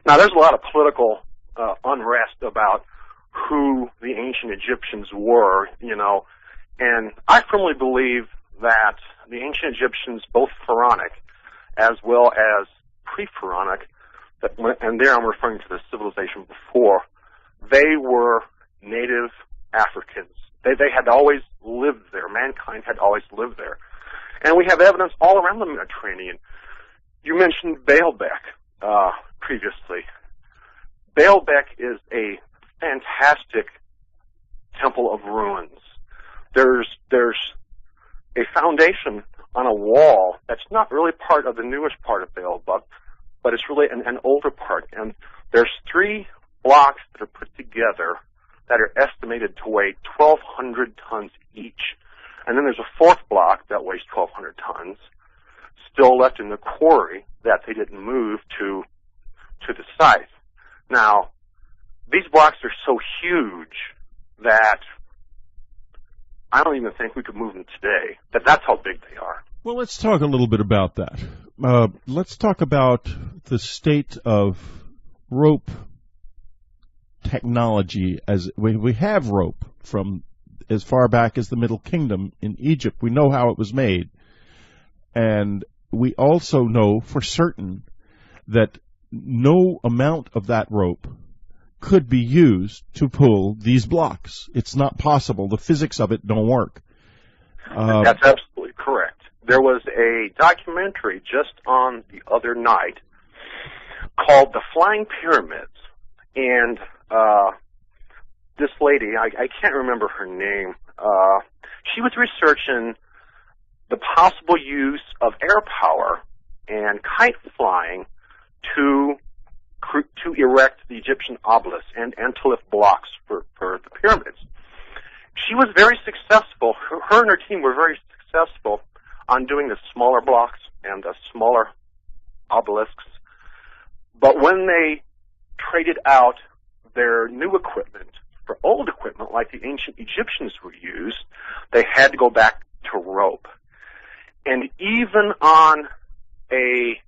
D: Now, there's a lot of political unrest about who the ancient Egyptians were, and I firmly believe that the ancient Egyptians, both Pharaonic as well as pre-Pharaonic, and there I'm referring to the civilization before, they were native Africans. They had always lived there. Mankind had always lived there. And we have evidence all around the Mediterranean. You mentioned Baalbek previously. Baalbek is a fantastic temple of ruins. There's a foundation on a wall that's not really part of the newest part of Baalbek, but it's really an older part. And there's 3 blocks that are put together that are estimated to weigh 1,200 tons each. And then there's a 4th block that weighs 1,200 tons still left in the quarry that they didn't move to the site. Now, these blocks are so huge that I don't even think we could move them today. That's how big they are.
A: Well, let's talk a little bit about that. Let's talk about the state of rope technology. As we have rope from as far back as the Middle Kingdom in Egypt. We know how it was made. And we also know for certain that no amount of that rope could be used to pull these blocks. It's not possible. The physics of it don't work.
D: That's absolutely correct. There was a documentary just on the other night called The Flying Pyramids, and this lady, I can't remember her name, she was researching the possible use of air power and kite flying to erect the Egyptian obelisks and to lift blocks for the pyramids. She was very successful. Her and her team were very successful on doing the smaller blocks and the smaller obelisks. But when they traded out their new equipment for old equipment like the ancient Egyptians would use, they had to go back to rope. And even on a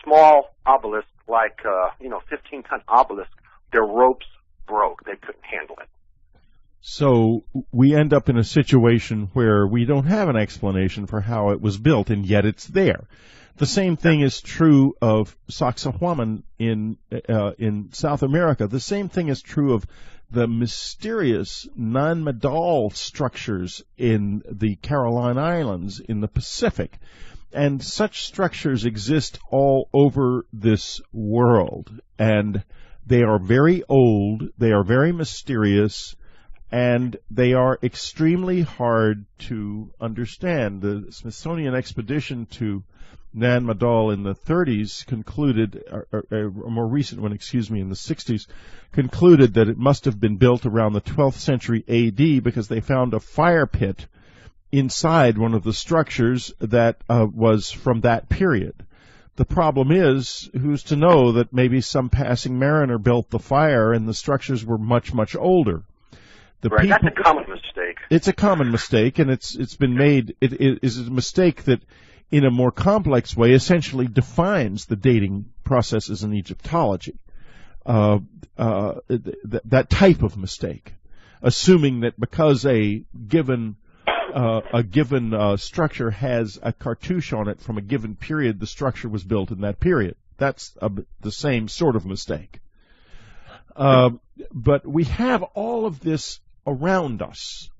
D: small obelisk like 15-ton obelisk, their ropes broke. They couldn't handle it.
A: So we end up in a situation where we don't have an explanation for how it was built, and yet it's there. The same thing is true of Sacsayhuaman in South America. The same thing is true of the mysterious non-medal structures in the Caroline Islands in the Pacific. And such structures exist all over this world. And they are very old, they are very mysterious, and they are extremely hard to understand. The Smithsonian expedition to Nan Madol in the 30s concluded, a more recent one, in the 60s, concluded that it must have been built around the 12th century A.D. because they found a fire pit inside one of the structures that was from that period. The problem is, who's to know that maybe some passing mariner built the fire and the structures were much, much older.
D: Right, that's a common mistake.
A: It's a common mistake, and it's been made. It is a mistake that, in a more complex way, essentially defines the dating processes in Egyptology. That type of mistake, assuming that because a given structure has a cartouche on it from a given period, the structure was built in that period. That's the same sort of mistake. But we have all of this around us.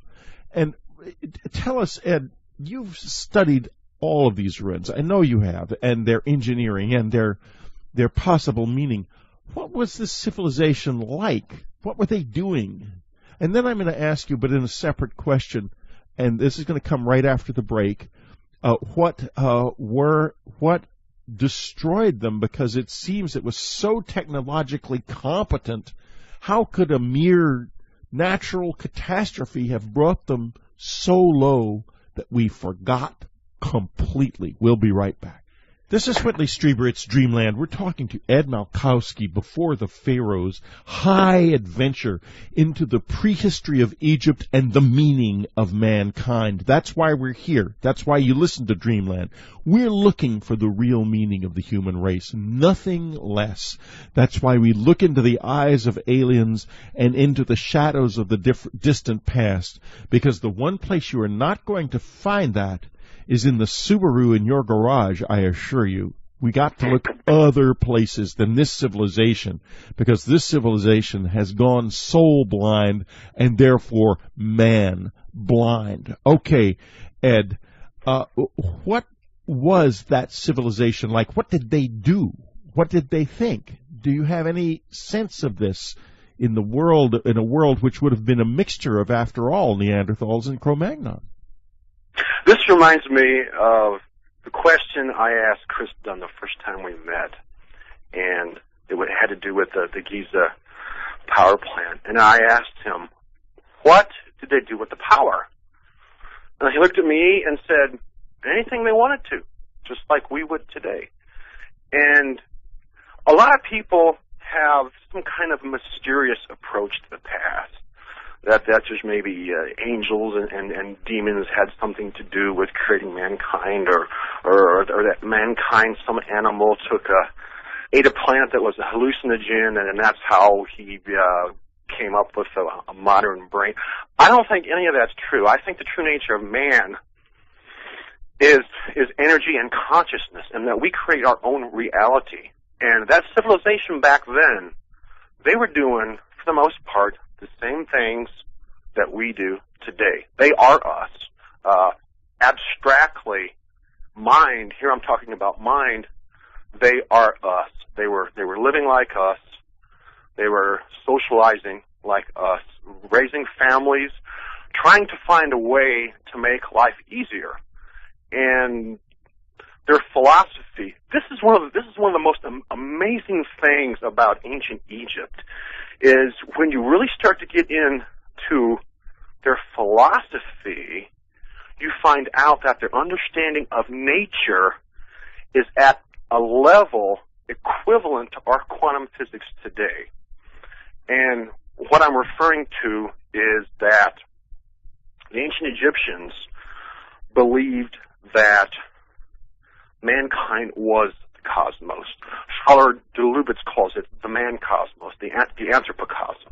A: And tell us, Ed, you've studied all of these ruins. I know you have, and their engineering and their possible meaning. What was this civilization like? What were they doing? And then I'm going to ask you, but in a separate question, and this is going to come right after the break, what destroyed them, because it seems it was so technologically competent. How could a mere natural catastrophe have brought them so low that we forgot completely? We'll be right back. This is Whitley Strieber. It's Dreamland. We're talking to Ed Malkowski, Before the Pharaohs, high adventure into the prehistory of Egypt and the meaning of mankind. That's why we're here. That's why you listen to Dreamland. We're looking for the real meaning of the human race, nothing less. That's why we look into the eyes of aliens and into the shadows of the distant past, because the one place you are not going to find that is in the Subaru in your garage, I assure you. We got to look other places than this civilization, because this civilization has gone soul blind and therefore man blind. Okay, Ed, what was that civilization like? What did they do? What did they think? Do you have any sense of this in a world which would have been a mixture of, after all, Neanderthals and Cro-Magnon?
D: This reminds me of the question I asked Chris Dunn the first time we met, and it had to do with the Giza power plant. And I asked him, what did they do with the power? And he looked at me and said, anything they wanted to, just like we would today. And a lot of people have some kind of mysterious approach to the past. That just maybe angels and demons had something to do with creating mankind, or that mankind, some animal ate a plant that was a hallucinogen, and that's how he came up with a modern brain. I don't think any of that's true. I think the true nature of man is energy and consciousness, and that we create our own reality. And that civilization back then, they were doing, for the most part, the same things that we do today. They are us. Abstractly, mind, here I'm talking about mind, they are us. They were living like us. They were socializing like us, raising families, trying to find a way to make life easier. And their philosophy, this is one of the most amazing things about ancient Egypt, is when you really start to get into their philosophy, you find out that their understanding of nature is at a level equivalent to our quantum physics today. And what I'm referring to is that the ancient Egyptians believed that mankind was the cosmos. Scholar de Lubitz calls it the man-cosmos, the anthropocosm.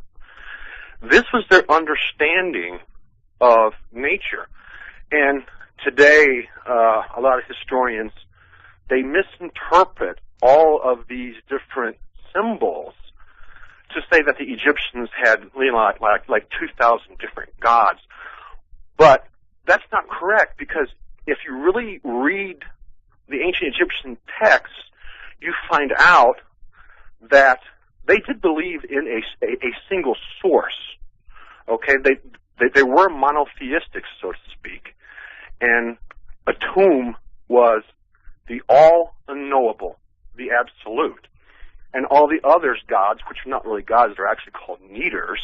D: This was their understanding of nature. And today, a lot of historians, they misinterpret all of these different symbols to say that the Egyptians had like 2,000 different gods. But that's not correct, because if you really read the ancient Egyptian texts, you find out that they did believe in a single source. Okay, they were monotheistic, so to speak, and Atum was the all-knowable, the absolute, and all the others gods, which are not really gods, they're actually called neiters,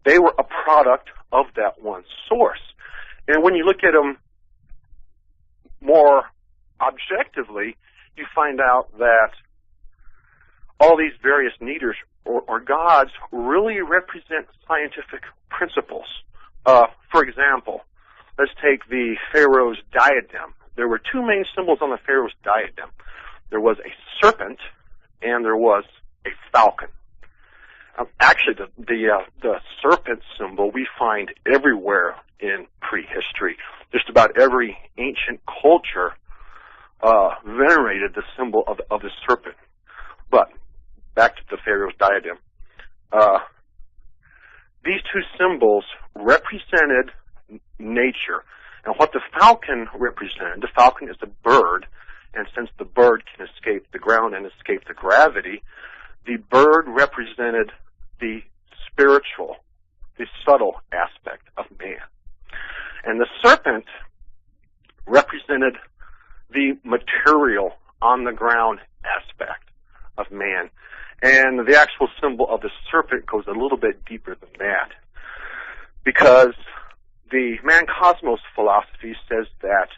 D: they were a product of that one source. And when you look at them more objectively, you find out that all these various neiters or gods really represent scientific principles. For example, let's take the Pharaoh's diadem. There were two main symbols on the Pharaoh's diadem. There was a serpent and there was a falcon. Actually, the serpent symbol we find everywhere in prehistory. Just about every ancient culture venerated the symbol of the serpent. But back to the Pharaoh's diadem. these two symbols represented nature. And what the falcon represented, the falcon is a bird, and since the bird can escape the ground and escape the gravity, the bird represented the spiritual, the subtle aspect of man. And the serpent represented the material, on the ground aspect of man. And the actual symbol of the serpent goes a little bit deeper than that, because the man-cosmos philosophy says that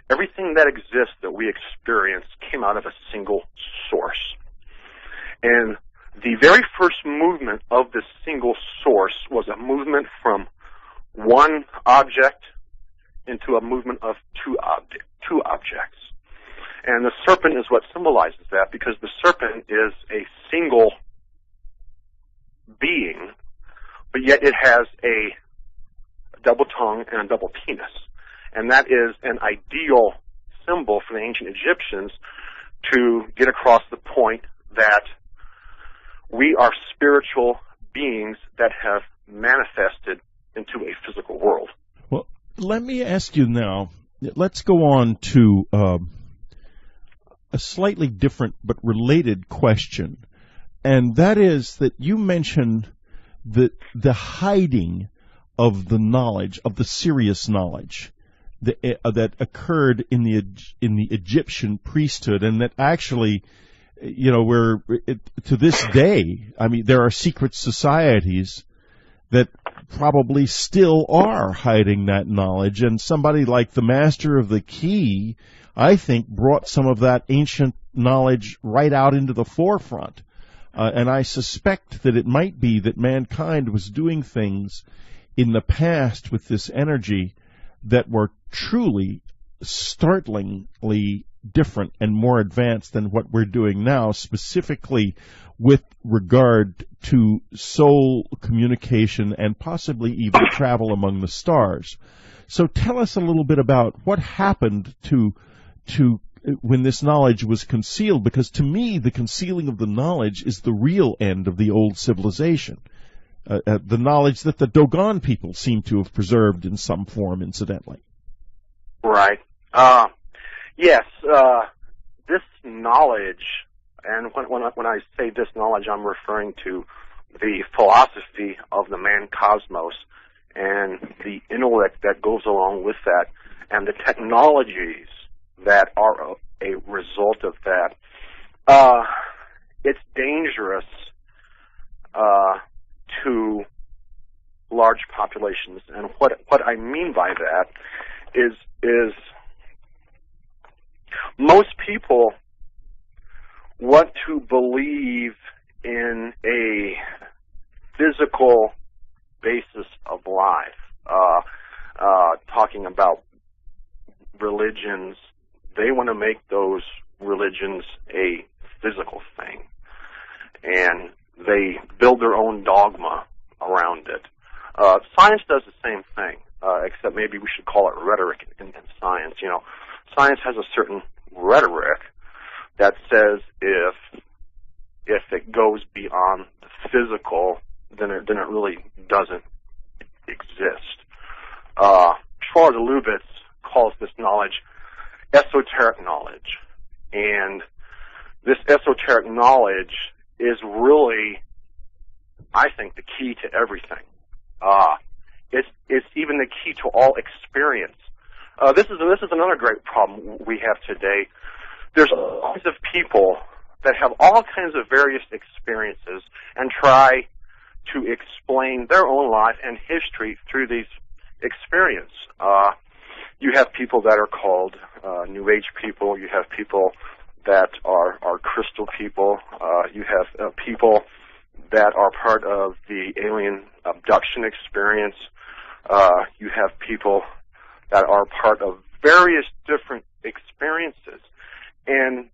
D: everything that exists that we experience came out of a single source. And the very first movement of this single source was a movement from one object into a movement of two objects. And the serpent is what symbolizes that, because the serpent is a single being, but yet it has a double tongue and a double penis. And that is an ideal symbol for the ancient Egyptians to get across the point that we are spiritual beings that have manifested into a physical world.
A: Well, let me ask you now, let's go on to a slightly different but related question, and that is that you mentioned the hiding of the knowledge, of the serious knowledge that occurred in the Egyptian priesthood, and that actually, to this day, I mean, there are secret societies that probably still are hiding that knowledge, and somebody like the Master of the Key, I think, brought some of that ancient knowledge right out into the forefront. And I suspect that it might be that mankind was doing things in the past with this energy that were truly startlingly different and more advanced than what we're doing now, specifically with regard to soul communication and possibly even travel among the stars. So tell us a little bit about what happened to when this knowledge was concealed, because to me the concealing of the knowledge is the real end of the old civilization. The knowledge that the Dogon people seem to have preserved in some form, incidentally.
D: Right. Yes. This knowledge, and when I say this knowledge, I'm referring to the philosophy of the man-cosmos and the intellect that goes along with that, and the technologies that are a result of that. It's dangerous to large populations, and what I mean by that is most people want to believe in a physical basis of life. Talking about religions, they want to make those religions a physical thing, and they build their own dogma around it. Science does the same thing, except maybe we should call it rhetoric in science. You know, science has a certain rhetoric that says if it goes beyond the physical, then it really doesn't exist. Schwarz Lubitz calls this knowledge esoteric knowledge, and this esoteric knowledge is really, I think, the key to everything. It's even the key to all experience. This is another great problem we have today. There's all kinds of people that have all kinds of various experiences and try to explain their own life and history through these experiences. You have people that are called New Age people. You have people that are crystal people. You have people that are part of the alien abduction experience. You have people that are part of various different experiences. And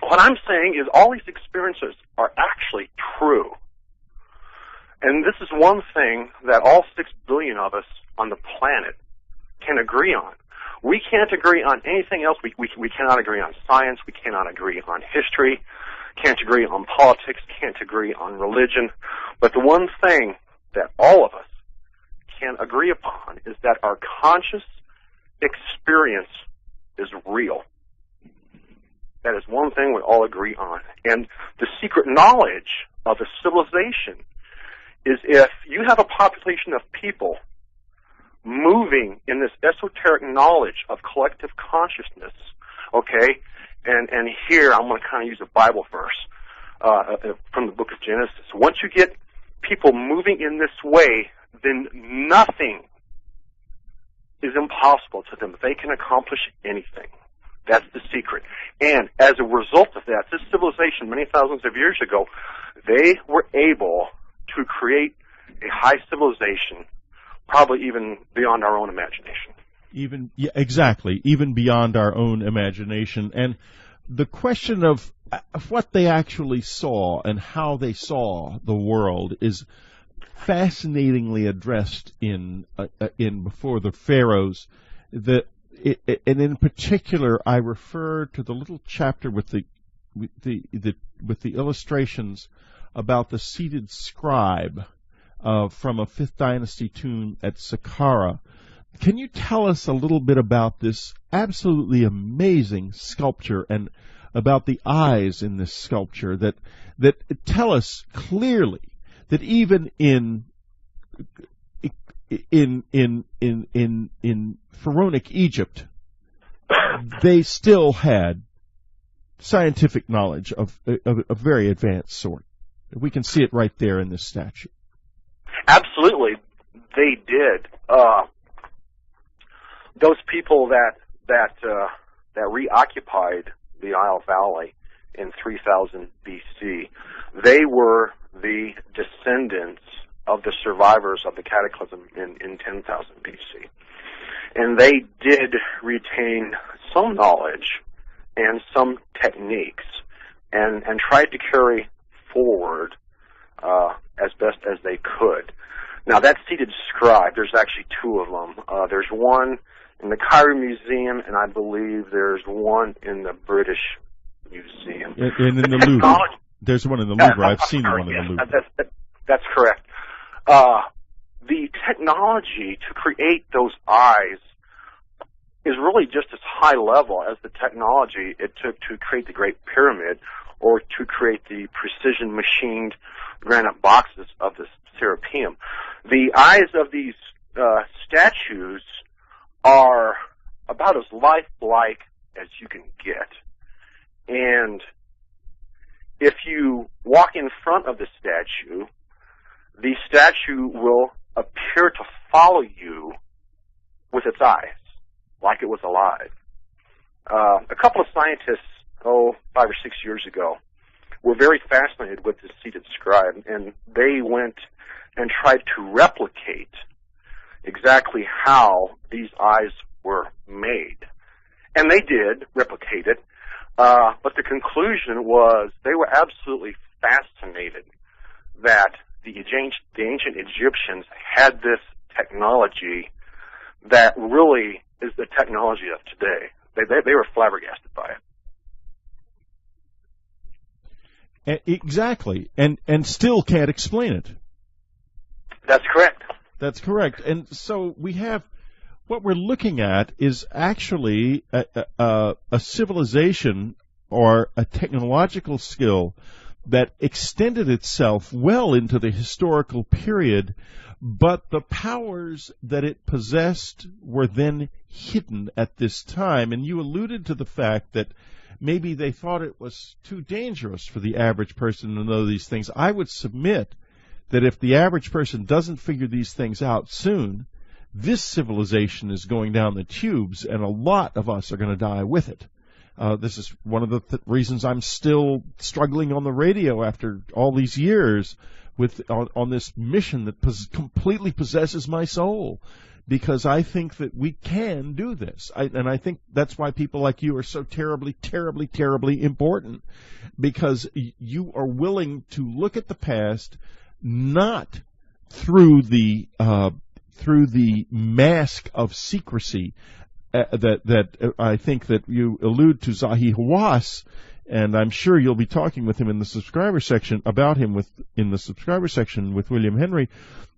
D: what I'm saying is all these experiences are actually true. And this is one thing that all 6 billion of us on the planet can agree on. We can't agree on anything else. We cannot agree on science. We cannot agree on history. can't agree on politics, can't agree on religion, but the one thing that all of us can agree upon is that our conscious experience is real. That is one thing we all agree on. And the secret knowledge of a civilization is if you have a population of people moving in this esoteric knowledge of collective consciousness, okay, and here I'm going to kind of use a Bible verse from the book of Genesis. Once you get people moving in this way, then nothing is impossible to them. They can accomplish anything. That's the secret. And as a result of that, this civilization many thousands of years ago, they were able to create a high civilization, probably even beyond our own imagination.
A: Exactly, even beyond our own imagination. And the question of what they actually saw and how they saw the world is fascinatingly addressed in Before the Pharaohs. And in particular, I refer to the little chapter with the illustrations about the seated scribe from a 5th Dynasty tomb at Saqqara. Can you tell us a little bit about this absolutely amazing sculpture and about the eyes in this sculpture that tell us clearly that even in pharaonic Egypt, they still had scientific knowledge of a very advanced sort. We can see it right there in this statue.
D: Absolutely, they did. Those people that reoccupied the Isle Valley in 3000 BC, they were the descendants of the survivors of the cataclysm in 10,000 BC. And they did retain some knowledge and some techniques and tried to carry forward as best as they could. Now, that seated scribe, there's actually two of them. There's one in the Cairo Museum, and I believe there's one in the British Museum.
A: And in the Louvre. There's one in the Louvre. I've seen the one in the Louvre.
D: That's correct. The technology to create those eyes is really just as high level as the technology it took to create the Great Pyramid or to create the precision machined granite boxes of the Serapeum. The eyes of these statues are about as lifelike as you can get. And if you walk in front of the statue will appear to follow you with its eyes, like it was alive. A couple of scientists, 5 or 6 years ago, were very fascinated with this seated scribe, and they went and tried to replicate exactly how these eyes were made. And they did replicate it, but the conclusion was they were absolutely fascinated that the ancient Egyptians had this technology that really is the technology of today. They were flabbergasted by it.
A: Exactly, and still can't explain it.
D: That's correct.
A: That's correct. And so we have, what we're looking at is actually a civilization or a technological skill that extended itself well into the historical period, but the powers that it possessed were then hidden at this time. And you alluded to the fact that maybe they thought it was too dangerous for the average person to know these things. I would submit that if the average person doesn't figure these things out soon, this civilization is going down the tubes, and a lot of us are going to die with it. This is one of the reasons I'm still struggling on the radio after all these years on this mission that completely possesses my soul, because I think that we can do this. And I think that's why people like you are so terribly, terribly, terribly important, because you are willing to look at the past not through the mask of secrecy that I think that you allude to, Zahi Hawass, And I'm sure you'll be talking with him in the subscriber section in the subscriber section with William Henry,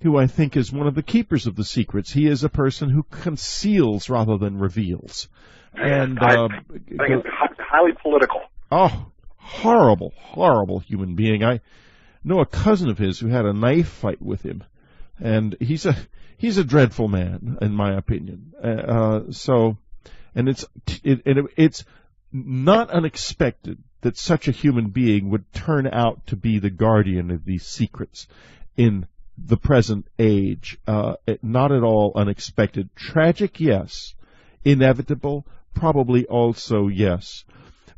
A: who I think is one of the keepers of the secrets. He is a person who conceals rather than reveals. And
D: I think it's highly political.
A: Oh, horrible, horrible human being. I know a cousin of his who had a knife fight with him, and he's a dreadful man, in my opinion. It's not unexpected that such a human being would turn out to be the guardian of these secrets in the present age. Not at all unexpected. Tragic, yes. Inevitable, probably also yes.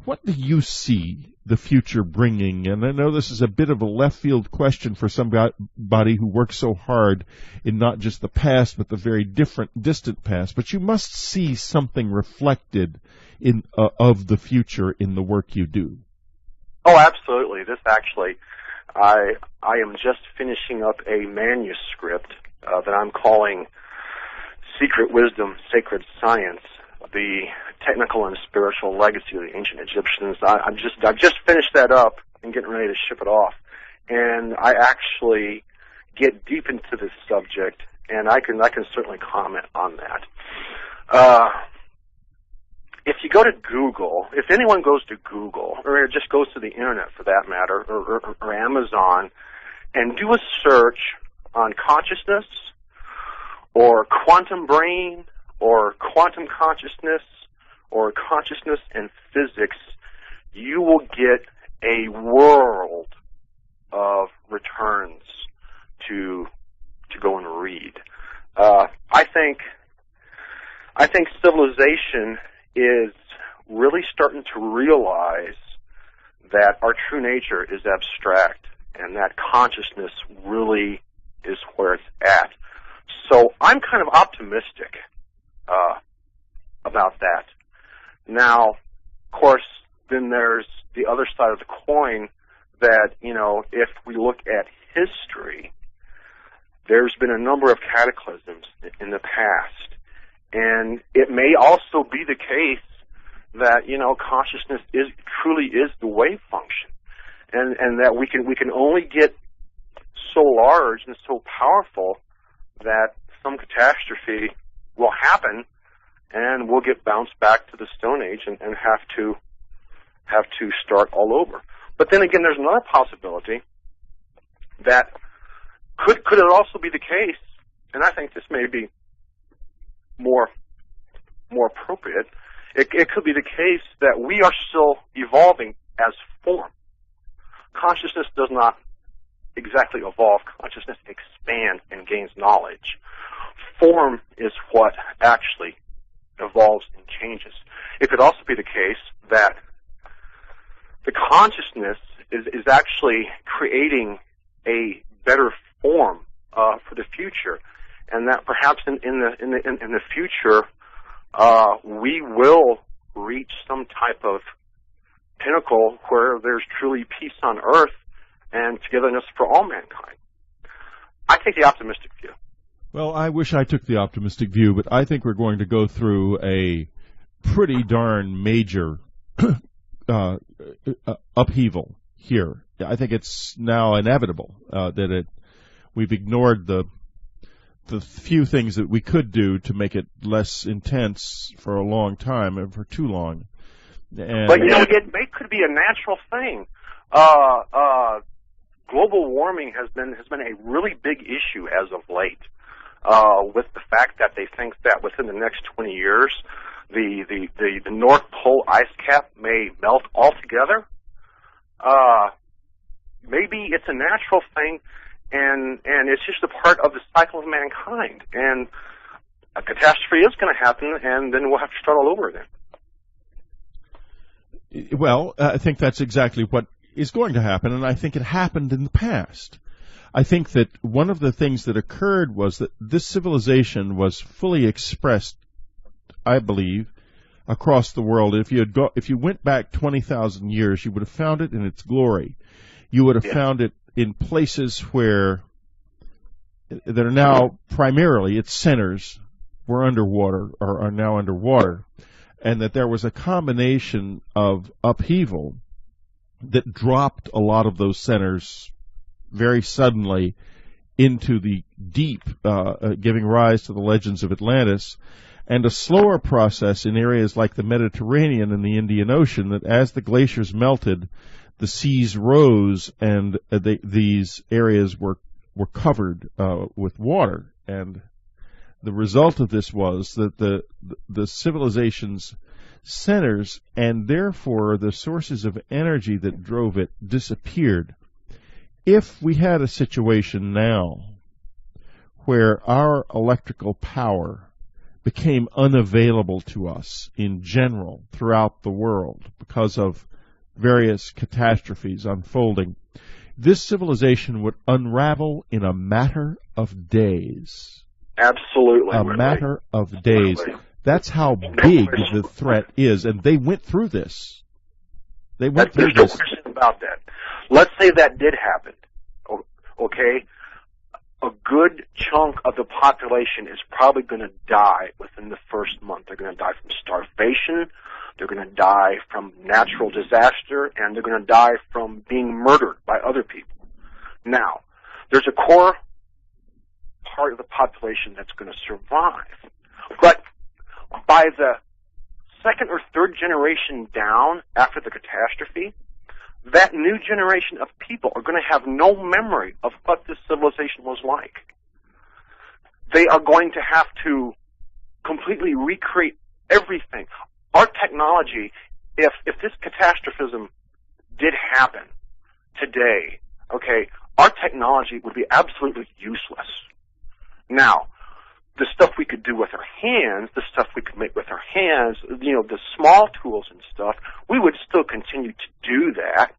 A: What do you see the future bringing? And I know this is a bit of a left field question for somebody who works so hard in not just the past, but the very distant past. But you must see something reflected of the future in the work you do.
D: Oh, absolutely. This actually, I am just finishing up a manuscript that I'm calling Secret Wisdom, Sacred Science, the technical and spiritual legacy of the ancient Egyptians. I've just finished that up and getting ready to ship it off. And I actually get deep into this subject, and I can certainly comment on that. If you go to Google, if anyone goes to Google, or just goes to the internet for that matter, or Amazon, and do a search on consciousness, or quantum brain, or quantum consciousness, or consciousness and physics, you will get a world of returns to go and read. I think civilization is really starting to realize that our true nature is abstract and that consciousness really is where it's at. So I'm kind of optimistic about that. Now, of course, then there's the other side of the coin that, if we look at history, there's been a number of cataclysms in the past. And it may also be the case that, consciousness truly is the wave function. And that we can only get so large and so powerful that some catastrophe will happen and we'll get bounced back to the Stone Age and have to start all over. But then again, there's another possibility that could it also be the case, and I think this may be more appropriate. It could be the case that we are still evolving as form. Consciousness does not exactly evolve. Consciousness expands and gains knowledge. Form is what actually evolves and changes. It could also be the case that the consciousness is actually creating a better form for the future, and that perhaps in the future we will reach some type of pinnacle where there's truly peace on earth and togetherness for all mankind. I take the optimistic view.
A: Well, I wish I took the optimistic view, but I think we're going to go through a pretty darn major upheaval here. I think it's now inevitable that we've ignored the few things that we could do to make it less intense for a long time, and for too long.
D: But it could be a natural thing. Global warming has been a really big issue as of late, with the fact that they think that within the next 20 years, the North Pole ice cap may melt altogether. Maybe it's a natural thing, and it's just a part of the cycle of mankind. And a catastrophe is going to happen, and then we'll have to start all over again.
A: Well, I think that's exactly what is going to happen, and I think it happened in the past. I think that one of the things that occurred was that this civilization was fully expressed, I believe, across the world. If you went back 20,000 years, you would have found it in its glory. You would have found it in places where that are now primarily its centers were underwater or are now underwater, and that there was a combination of upheaval that dropped a lot of those centers very suddenly into the deep, giving rise to the legends of Atlantis, and a slower process in areas like the Mediterranean and the Indian Ocean, that as the glaciers melted, the seas rose, and these areas were covered with water. And the result of this was that the civilization's centers, and therefore the sources of energy that drove it, disappeared. If we had a situation now where our electrical power became unavailable to us in general throughout the world because of various catastrophes unfolding, this civilization would unravel in a matter of days.
D: Absolutely.
A: A matter of days. That's how big the threat is, and they went through this. There's no
D: question about that. Let's say that did happen, okay? A good chunk of the population is probably going to die within the first month. They're going to die from starvation, they're going to die from natural disaster, and they're going to die from being murdered by other people. Now, there's a core part of the population that's going to survive. But by the second or third generation down after the catastrophe, that new generation of people are going to have no memory of what this civilization was like. They are going to have to completely recreate everything. Our technology, if this catastrophism did happen today, okay, our technology would be absolutely useless. Now, the stuff we could do with our hands, the stuff we could make with our hands, the small tools and stuff, we would still continue to do that,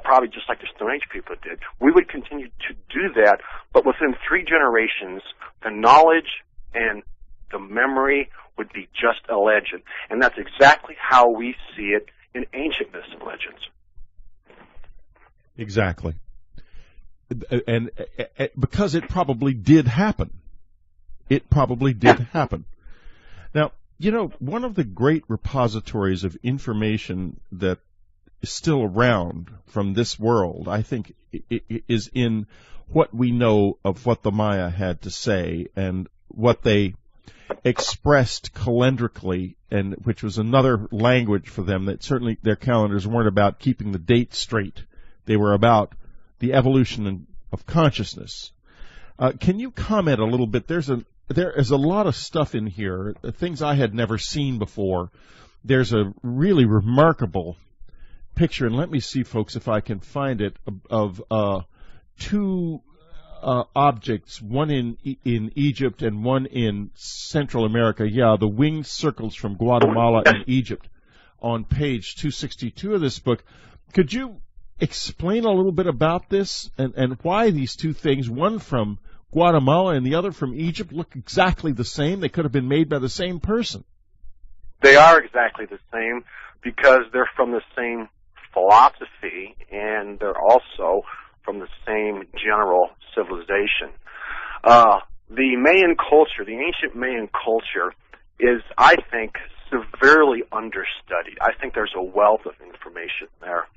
D: probably just like the Stone Age people did. We would continue to do that, but within 3 generations, the knowledge and the memory would be just a legend. And that's exactly how we see it in ancient myths and legends.
A: Exactly. And because it probably did happen. It probably did happen. Now, one of the great repositories of information that is still around from this world, I think, is in what we know of what the Maya had to say and what they expressed calendrically, and which was another language for them. That certainly their calendars weren't about keeping the dates straight. They were about the evolution of consciousness. Can you comment a little bit? There is a lot of stuff in here, things I had never seen before. There's a really remarkable picture, and let me see, folks, if I can find it, of 2 objects, one in Egypt and one in Central America. Yeah, the winged circles from Guatemala and Egypt on page 262 of this book. Could you explain a little bit about this and why these 2 things, one from Guatemala and the other from Egypt, look exactly the same? They could have been made by the same person.
D: They are exactly the same because they're from the same philosophy, and they're also from the same general civilization. The Mayan culture, the ancient Mayan culture, is, I think, severely understudied. I think there's a wealth of information there.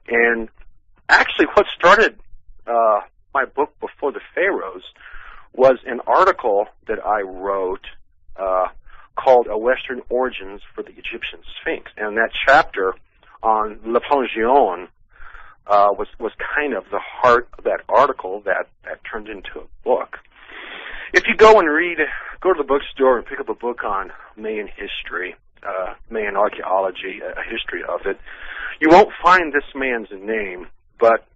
D: And actually what started my book Before the Pharaohs was an article that I wrote called A Western Origins for the Egyptian Sphinx. And that chapter on Le Plongeon was kind of the heart of that article that turned into a book. If you go to the bookstore and pick up a book on Mayan history, Mayan archaeology, a history of it, you won't find this man's name, but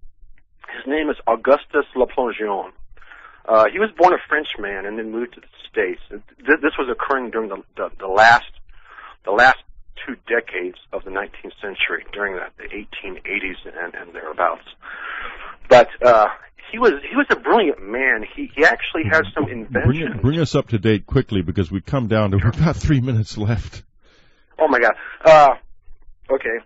D: his name is Augustus Le Plongeon. He was born a Frenchman and then moved to the States. This was occurring during the last 2 decades of the 19th century, during the 1880s and thereabouts. But he was a brilliant man. He actually has some inventions.
A: Bring us up to date quickly, because we come down to about 3 minutes left.
D: Oh my God. Okay.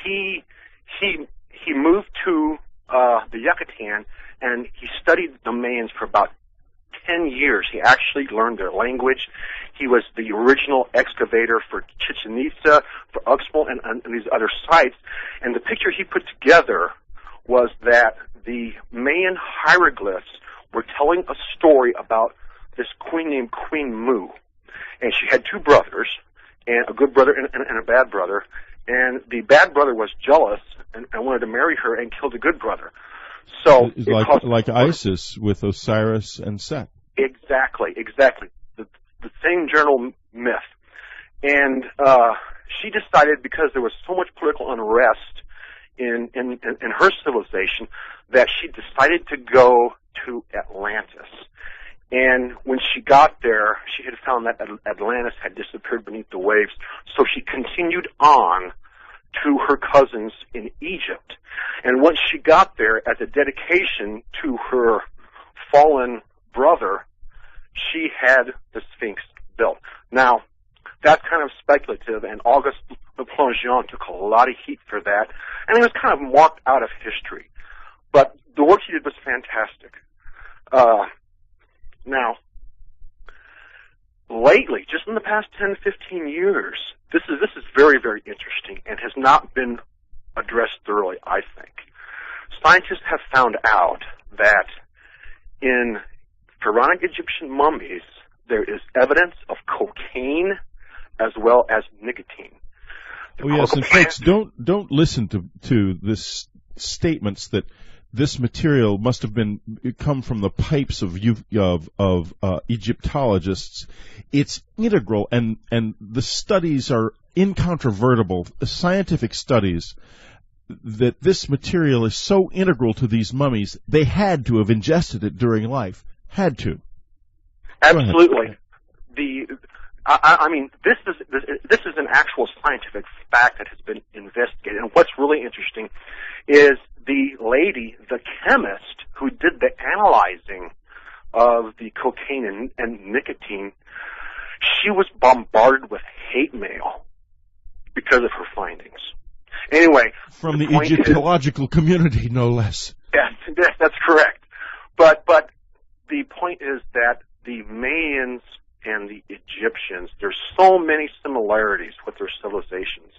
D: He moved to the Yucatan, and he studied the Mayans for about 10 years. He actually learned their language. He was the original excavator for Chichen Itza, for Uxmal, and these other sites. And the picture he put together was that the Mayan hieroglyphs were telling a story about this queen named Queen Mu. And she had two brothers, and a good brother and a bad brother. And the bad brother was jealous and wanted to marry her and killed the good brother. So
A: it's like Isis with Osiris and Set.
D: Exactly. The same journal myth. And she decided, because there was so much political unrest in her civilization, that she decided to go to Atlantis. And when she got there, she had found that Atlantis had disappeared beneath the waves. So she continued on to her cousins in Egypt. And once she got there, as a dedication to her fallen brother, she had the Sphinx built. Now, that's kind of speculative, and Auguste Le Plongeon took a lot of heat for that, and he was kind of marked out of history. But the work he did was fantastic. Now, lately, just in the past 10, 15 years, this is very, very interesting and has not been addressed thoroughly, I think. Scientists have found out that in pharaonic Egyptian mummies, there is evidence of cocaine as well as nicotine.
A: Oh yes, and folks, don't listen to this statements that this material must have come from the pipes of Egyptologists. It's integral, and the studies are incontrovertible. Scientific studies that this material is so integral to these mummies, they had to have ingested it during life. Had to.
D: Absolutely. I mean, this is an actual scientific fact that has been investigated. And what's really interesting is the lady, the chemist, who did the analyzing of the cocaine and nicotine, she was bombarded with hate mail because of her findings. Anyway,
A: from the Egyptological community, no less.
D: Yes, that's correct. But the point is that the Mayans and the Egyptians, there's so many similarities with their civilizations,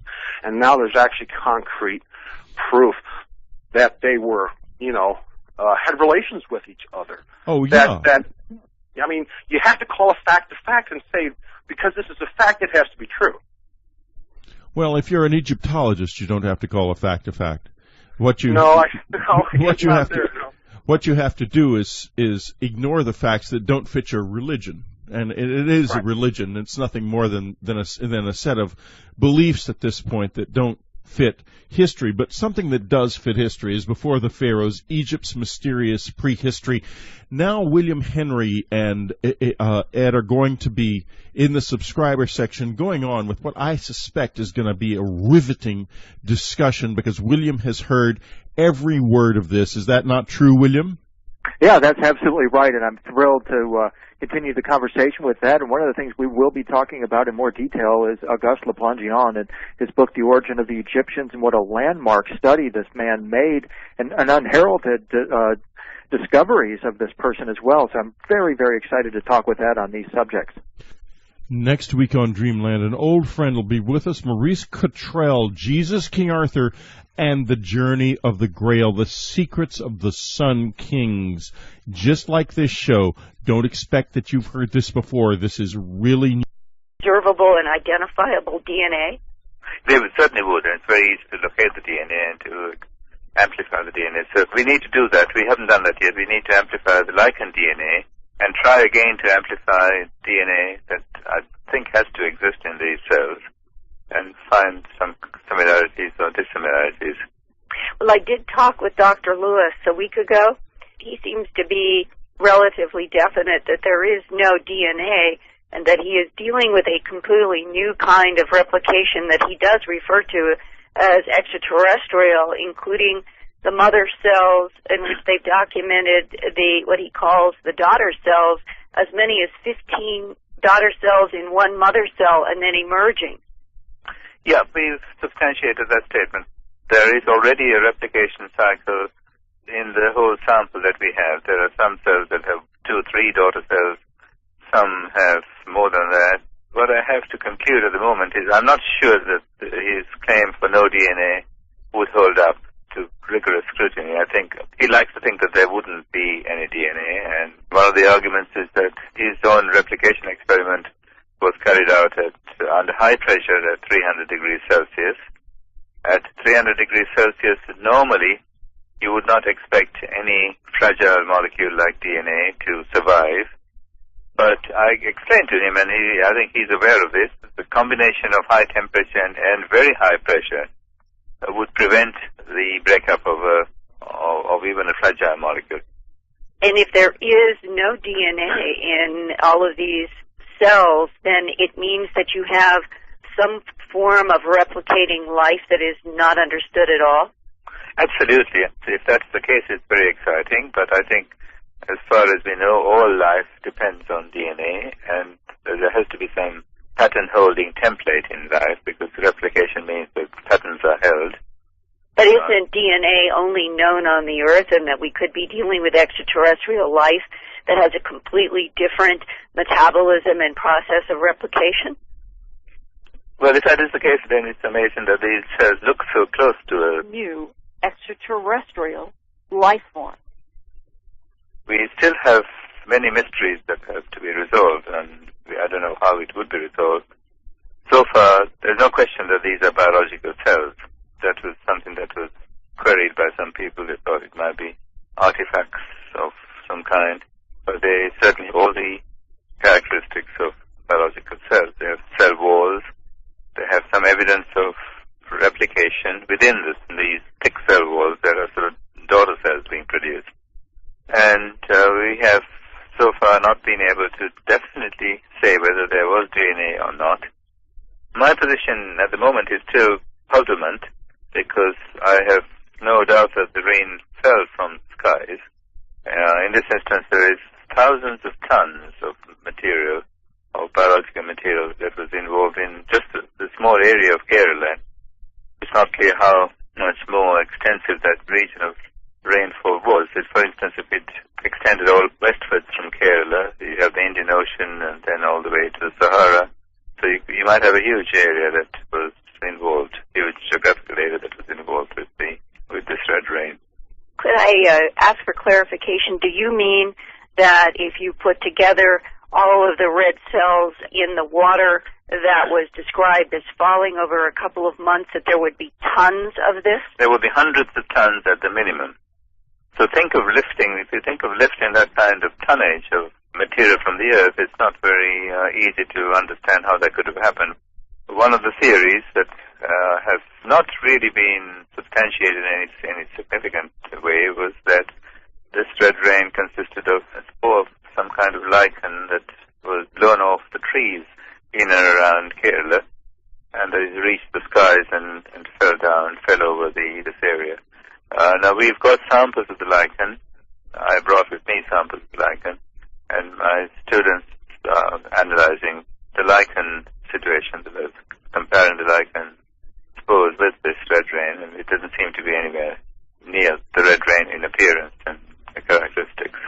D: and now there's actually concrete proof that they were, had relations with each other.
A: Oh, yeah.
D: I mean, you have to call a fact and say, because this is a fact, it has to be true.
A: Well, if you're an Egyptologist, you don't have to call a fact a fact. What you have to do is ignore the facts that don't fit your religion. And it is
D: right.
A: A religion. It's nothing more than a set of beliefs at this point that don't fit history. But something that does fit history is Before the Pharaohs, Egypt's Mysterious Prehistory. Now William Henry and Ed are going to be in the subscriber section going on with what I suspect is going to be a riveting discussion, because William has heard every word of this. Is that not true, William?
E: Yeah, that's absolutely right, and I'm thrilled to continue the conversation with that. And one of the things we will be talking about in more detail is Auguste Le Plongeon and his book, The Origin of the Egyptians, and what a landmark study this man made, and an unheralded discoveries of this person as well. So I'm very, very excited to talk with Ed on these subjects.
A: Next week on Dreamland, an old friend will be with us, Maurice Cottrell, Jesus, King Arthur, and the Journey of the Grail, the secrets of the Sun Kings. Just like this show, don't expect that you've heard this before. This is really new.
B: Observable and identifiable DNA?
C: They certainly would, and it's very easy to locate the DNA and to amplify the DNA. So we need to do that. We haven't done that yet. We need to amplify the lichen DNA and try again to amplify DNA that I think has to exist in these cells, and find some similarities or dissimilarities.
B: Well, I did talk with Dr. Lewis a week ago. He seems to be relatively definite that there is no DNA, and that he is dealing with a completely new kind of replication that he does refer to as extraterrestrial, including the mother cells, in which they've documented what he calls the daughter cells, as many as 15 daughter cells in one mother cell, and then emerging.
C: Yeah, we've substantiated that statement. There is already a replication cycle in the whole sample that we have. There are some cells that have 2 or 3 daughter cells. Some have more than that. what I have to conclude at the moment is I'm not sure that his claim for no DNA would hold up to rigorous scrutiny. I think he likes to think that there wouldn't be any DNA, and one of the arguments is that his own replication experiment was carried out under high pressure at 300 degrees Celsius. At 300 degrees Celsius, normally you would not expect any fragile molecule like DNA to survive. But I explained to him, and I think he's aware of this, the combination of high temperature and very high pressure would prevent the breakup of even a fragile molecule.
B: And if there is no DNA in all of these cells, then it means that you have some form of replicating life that is not understood at all?
C: Absolutely. If that's the case, it's very exciting, but I think as far as we know, all life depends on DNA, and there has to be some pattern-holding template in life, because replication means that patterns are held.
B: But isn't DNA only known on the Earth, and that we could be dealing with extraterrestrial life that has a completely different metabolism and process of replication?
C: Well, if that is the case, then it's amazing that these cells look so close to a
B: new extraterrestrial life form.
C: We still have many mysteries that have to be resolved, and I don't know how it would be resolved. So far, there's no question that these are biological cells. That was something that was queried by some people. They thought it might be artifacts of some kind, but they certainly have all the characteristics of biological cells. They have cell walls. They have some evidence of replication within these thick cell walls. There are sort of daughter cells being produced. And we have so far not been able to definitely say whether there was DNA or not. My position at the moment is still puzzlement, because I have no doubt that the rain fell from skies. In this instance, there is thousands of tons of material, of biological material, that was involved in just the small area of Kerala. It's not clear how much more extensive that region of rainfall was. For instance, if it extended all westwards from Kerala, you have the Indian Ocean and then all the way to the Sahara. So you might have a huge area that was involved, huge geographical area that was involved with this red rain.
B: Could I ask for clarification? Do you mean that if you put together all of the red cells in the water that was described as falling over a couple of months, that there would be tons of this?
C: There would be hundreds of tons at the minimum. So if you think of lifting that kind of tonnage of material from the Earth, it's not very easy to understand how that could have happened. One of the theories that has not really been substantiated in any significant way was that this red rain consisted of a spore of some kind of lichen that was blown off the trees in and around Kerala, and it reached the skies and fell over this area. Now we've got samples of the lichen. I brought with me samples of the lichen, and my students are analyzing the lichen situation, comparing the lichen spores with this red rain, and it doesn't seem to be anywhere near the red rain in appearance and characteristics.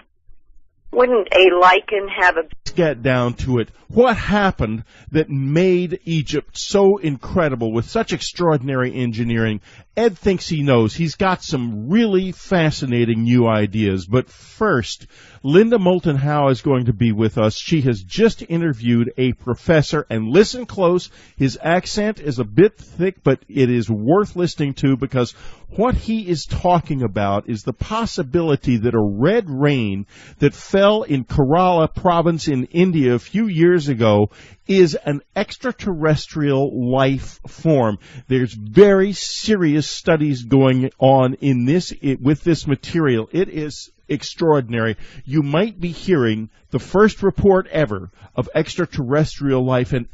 B: Wouldn't a lichen have a...
A: Let's get down to it. What happened that made Egypt so incredible with such extraordinary engineering? Ed thinks he knows. He's got some really fascinating new ideas. But first, Linda Moulton Howe is going to be with us. She has just interviewed a professor, and listen close. His accent is a bit thick, but it is worth listening to, because what he is talking about is the possibility that a red rain that fell in Kerala province in India a few years ago is an extraterrestrial life form. There's very serious studies going on with this material. It is extraordinary. You might be hearing the first report ever of extraterrestrial life, and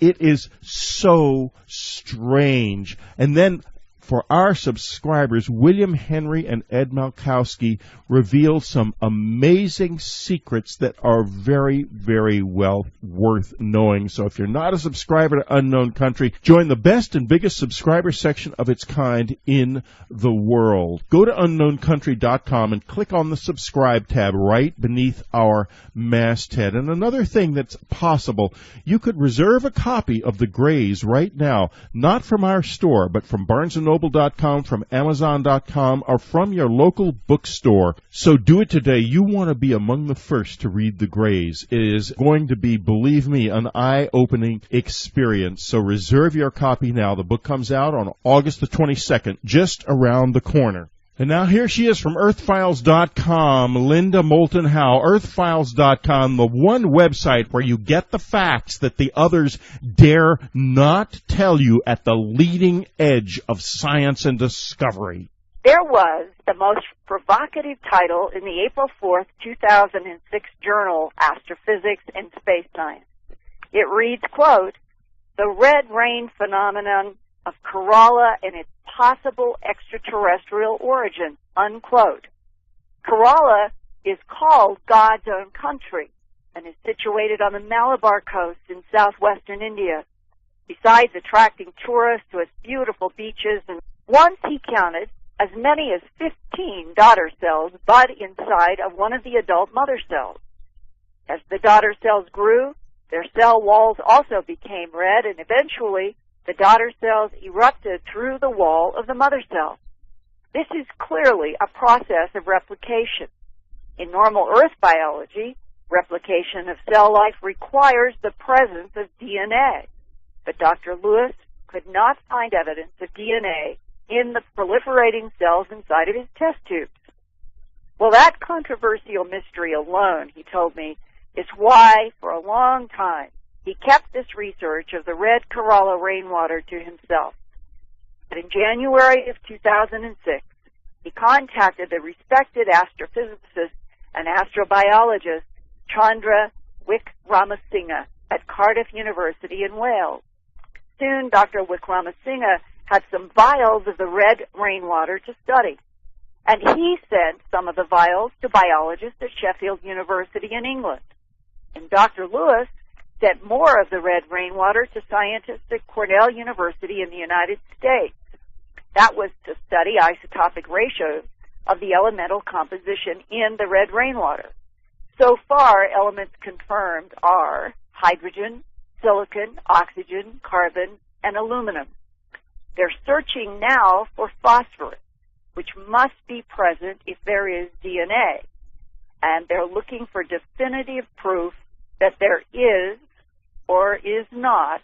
A: it is so strange. And then for our subscribers, William Henry and Ed Malkowski revealed some amazing secrets that are very, very well worth knowing. So if you're not a subscriber to Unknown Country, join the best and biggest subscriber section of its kind in the world. Go to unknowncountry.com and click on the subscribe tab right beneath our masthead. And another thing that's possible, you could reserve a copy of The Greys right now, not from our store, but from BarnesandNoble.com, from Amazon.com, or from your local bookstore. So do it today. You want to be among the first to read The Greys. It is going to be, believe me, an eye-opening experience. So reserve your copy now. The book comes out on August the 22nd, just around the corner. And now here she is from EarthFiles.com, Linda Moulton Howe. EarthFiles.com, the one website where you get the facts that the others dare not tell you at the leading edge of science and discovery.
B: There was the most provocative title in the April 4th, 2006 journal, Astrophysics and Space Science. It reads, quote, "The red rain phenomenon of Kerala and its possible extraterrestrial origin," unquote. Kerala is called God's own country and is situated on the Malabar coast in southwestern India. Besides attracting tourists to its beautiful beaches, and once he counted as many as 15 daughter cells bud inside of one of the adult mother cells. As the daughter cells grew, their cell walls also became red, and eventually the daughter cells erupted through the wall of the mother cell. This is clearly a process of replication. In normal Earth biology, replication of cell life requires the presence of DNA. But Dr. Lewis could not find evidence of DNA in the proliferating cells inside of his test tubes. Well, that controversial mystery alone, he told me, is why, for a long time, he kept this research of the red Kerala rainwater to himself. But in January of 2006, he contacted the respected astrophysicist and astrobiologist Chandra Wickramasinghe at Cardiff University in Wales. Soon, Dr. Wickramasinghe had some vials of the red rainwater to study, and he sent some of the vials to biologists at Sheffield University in England. And Dr. Lewis sent more of the red rainwater to scientists at Cornell University in the United States. That was to study isotopic ratios of the elemental composition in the red rainwater. So far, elements confirmed are hydrogen, silicon, oxygen, carbon, and aluminum. They're searching now for phosphorus, which must be present if there is DNA. And they're looking for definitive proof that there is or is not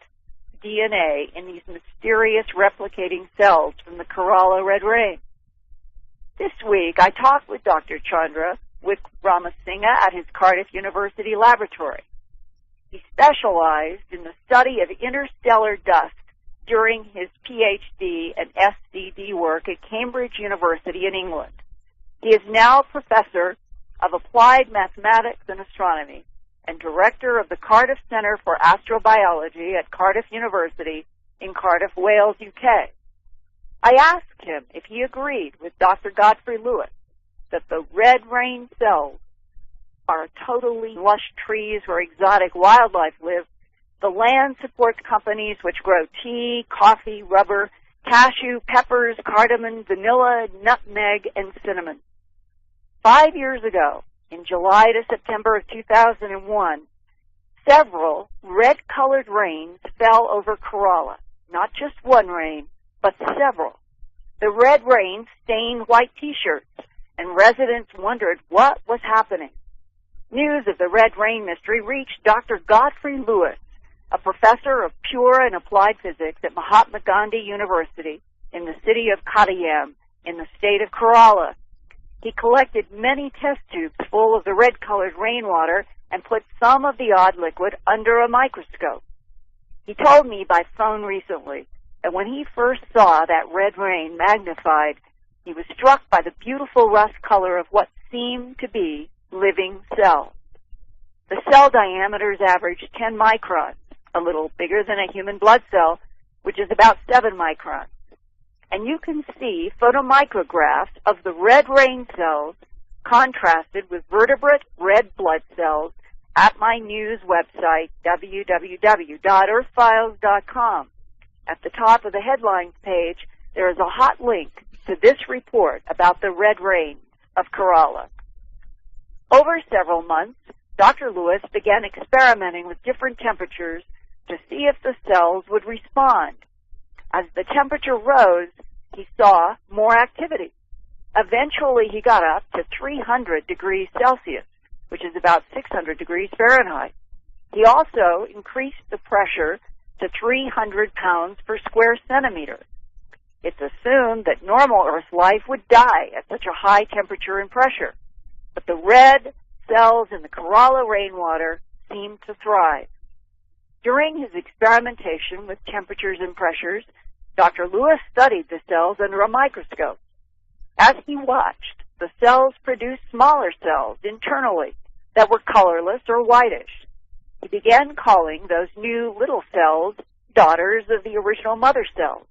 B: DNA in these mysterious replicating cells from the Kerala red rain. This week, I talked with Dr. Chandra Wickramasinghe at his Cardiff University laboratory. He specialized in the study of interstellar dust during his PhD and SCD work at Cambridge University in England. He is now professor of applied mathematics and astronomy and director of the Cardiff Centre for Astrobiology at Cardiff University in Cardiff, Wales, UK. I asked him if he agreed with Dr. Godfrey Lewis that the red rain cells are totally lush trees where exotic wildlife live. The land supports companies which grow tea, coffee, rubber, cashew, peppers, cardamom, vanilla, nutmeg, and cinnamon. 5 years ago, in July to September of 2001, several red-colored rains fell over Kerala. Not just one rain, but several. The red rain stained white T-shirts, and residents wondered what was happening. News of the red rain mystery reached Dr. Godfrey Lewis, a professor of pure and applied physics at Mahatma Gandhi University in the city of Kottayam in the state of Kerala. He collected many test tubes full of the red-colored rainwater and put some of the odd liquid under a microscope. He told me by phone recently that when he first saw that red rain magnified, he was struck by the beautiful rust color of what seemed to be living cells. The cell diameters averaged 10 microns, a little bigger than a human blood cell, which is about 7 microns. and you can see photomicrographs of the red rain cells contrasted with vertebrate red blood cells at my news website, www.earthfiles.com. At the top of the headlines page, there is a hot link to this report about the red rains of Kerala. Over several months, Dr. Lewis began experimenting with different temperatures to see if the cells would respond. As the temperature rose, he saw more activity. Eventually, he got up to 300 degrees Celsius, which is about 600 degrees Fahrenheit. He also increased the pressure to 300 pounds per square centimeter. It's assumed that normal Earth life would die at such a high temperature and pressure, but the red cells in the Kerala rainwater seemed to thrive. During his experimentation with temperatures and pressures, Dr. Lewis studied the cells under a microscope. As he watched, the cells produced smaller cells internally that were colorless or whitish. He began calling those new little cells daughters of the original mother cells.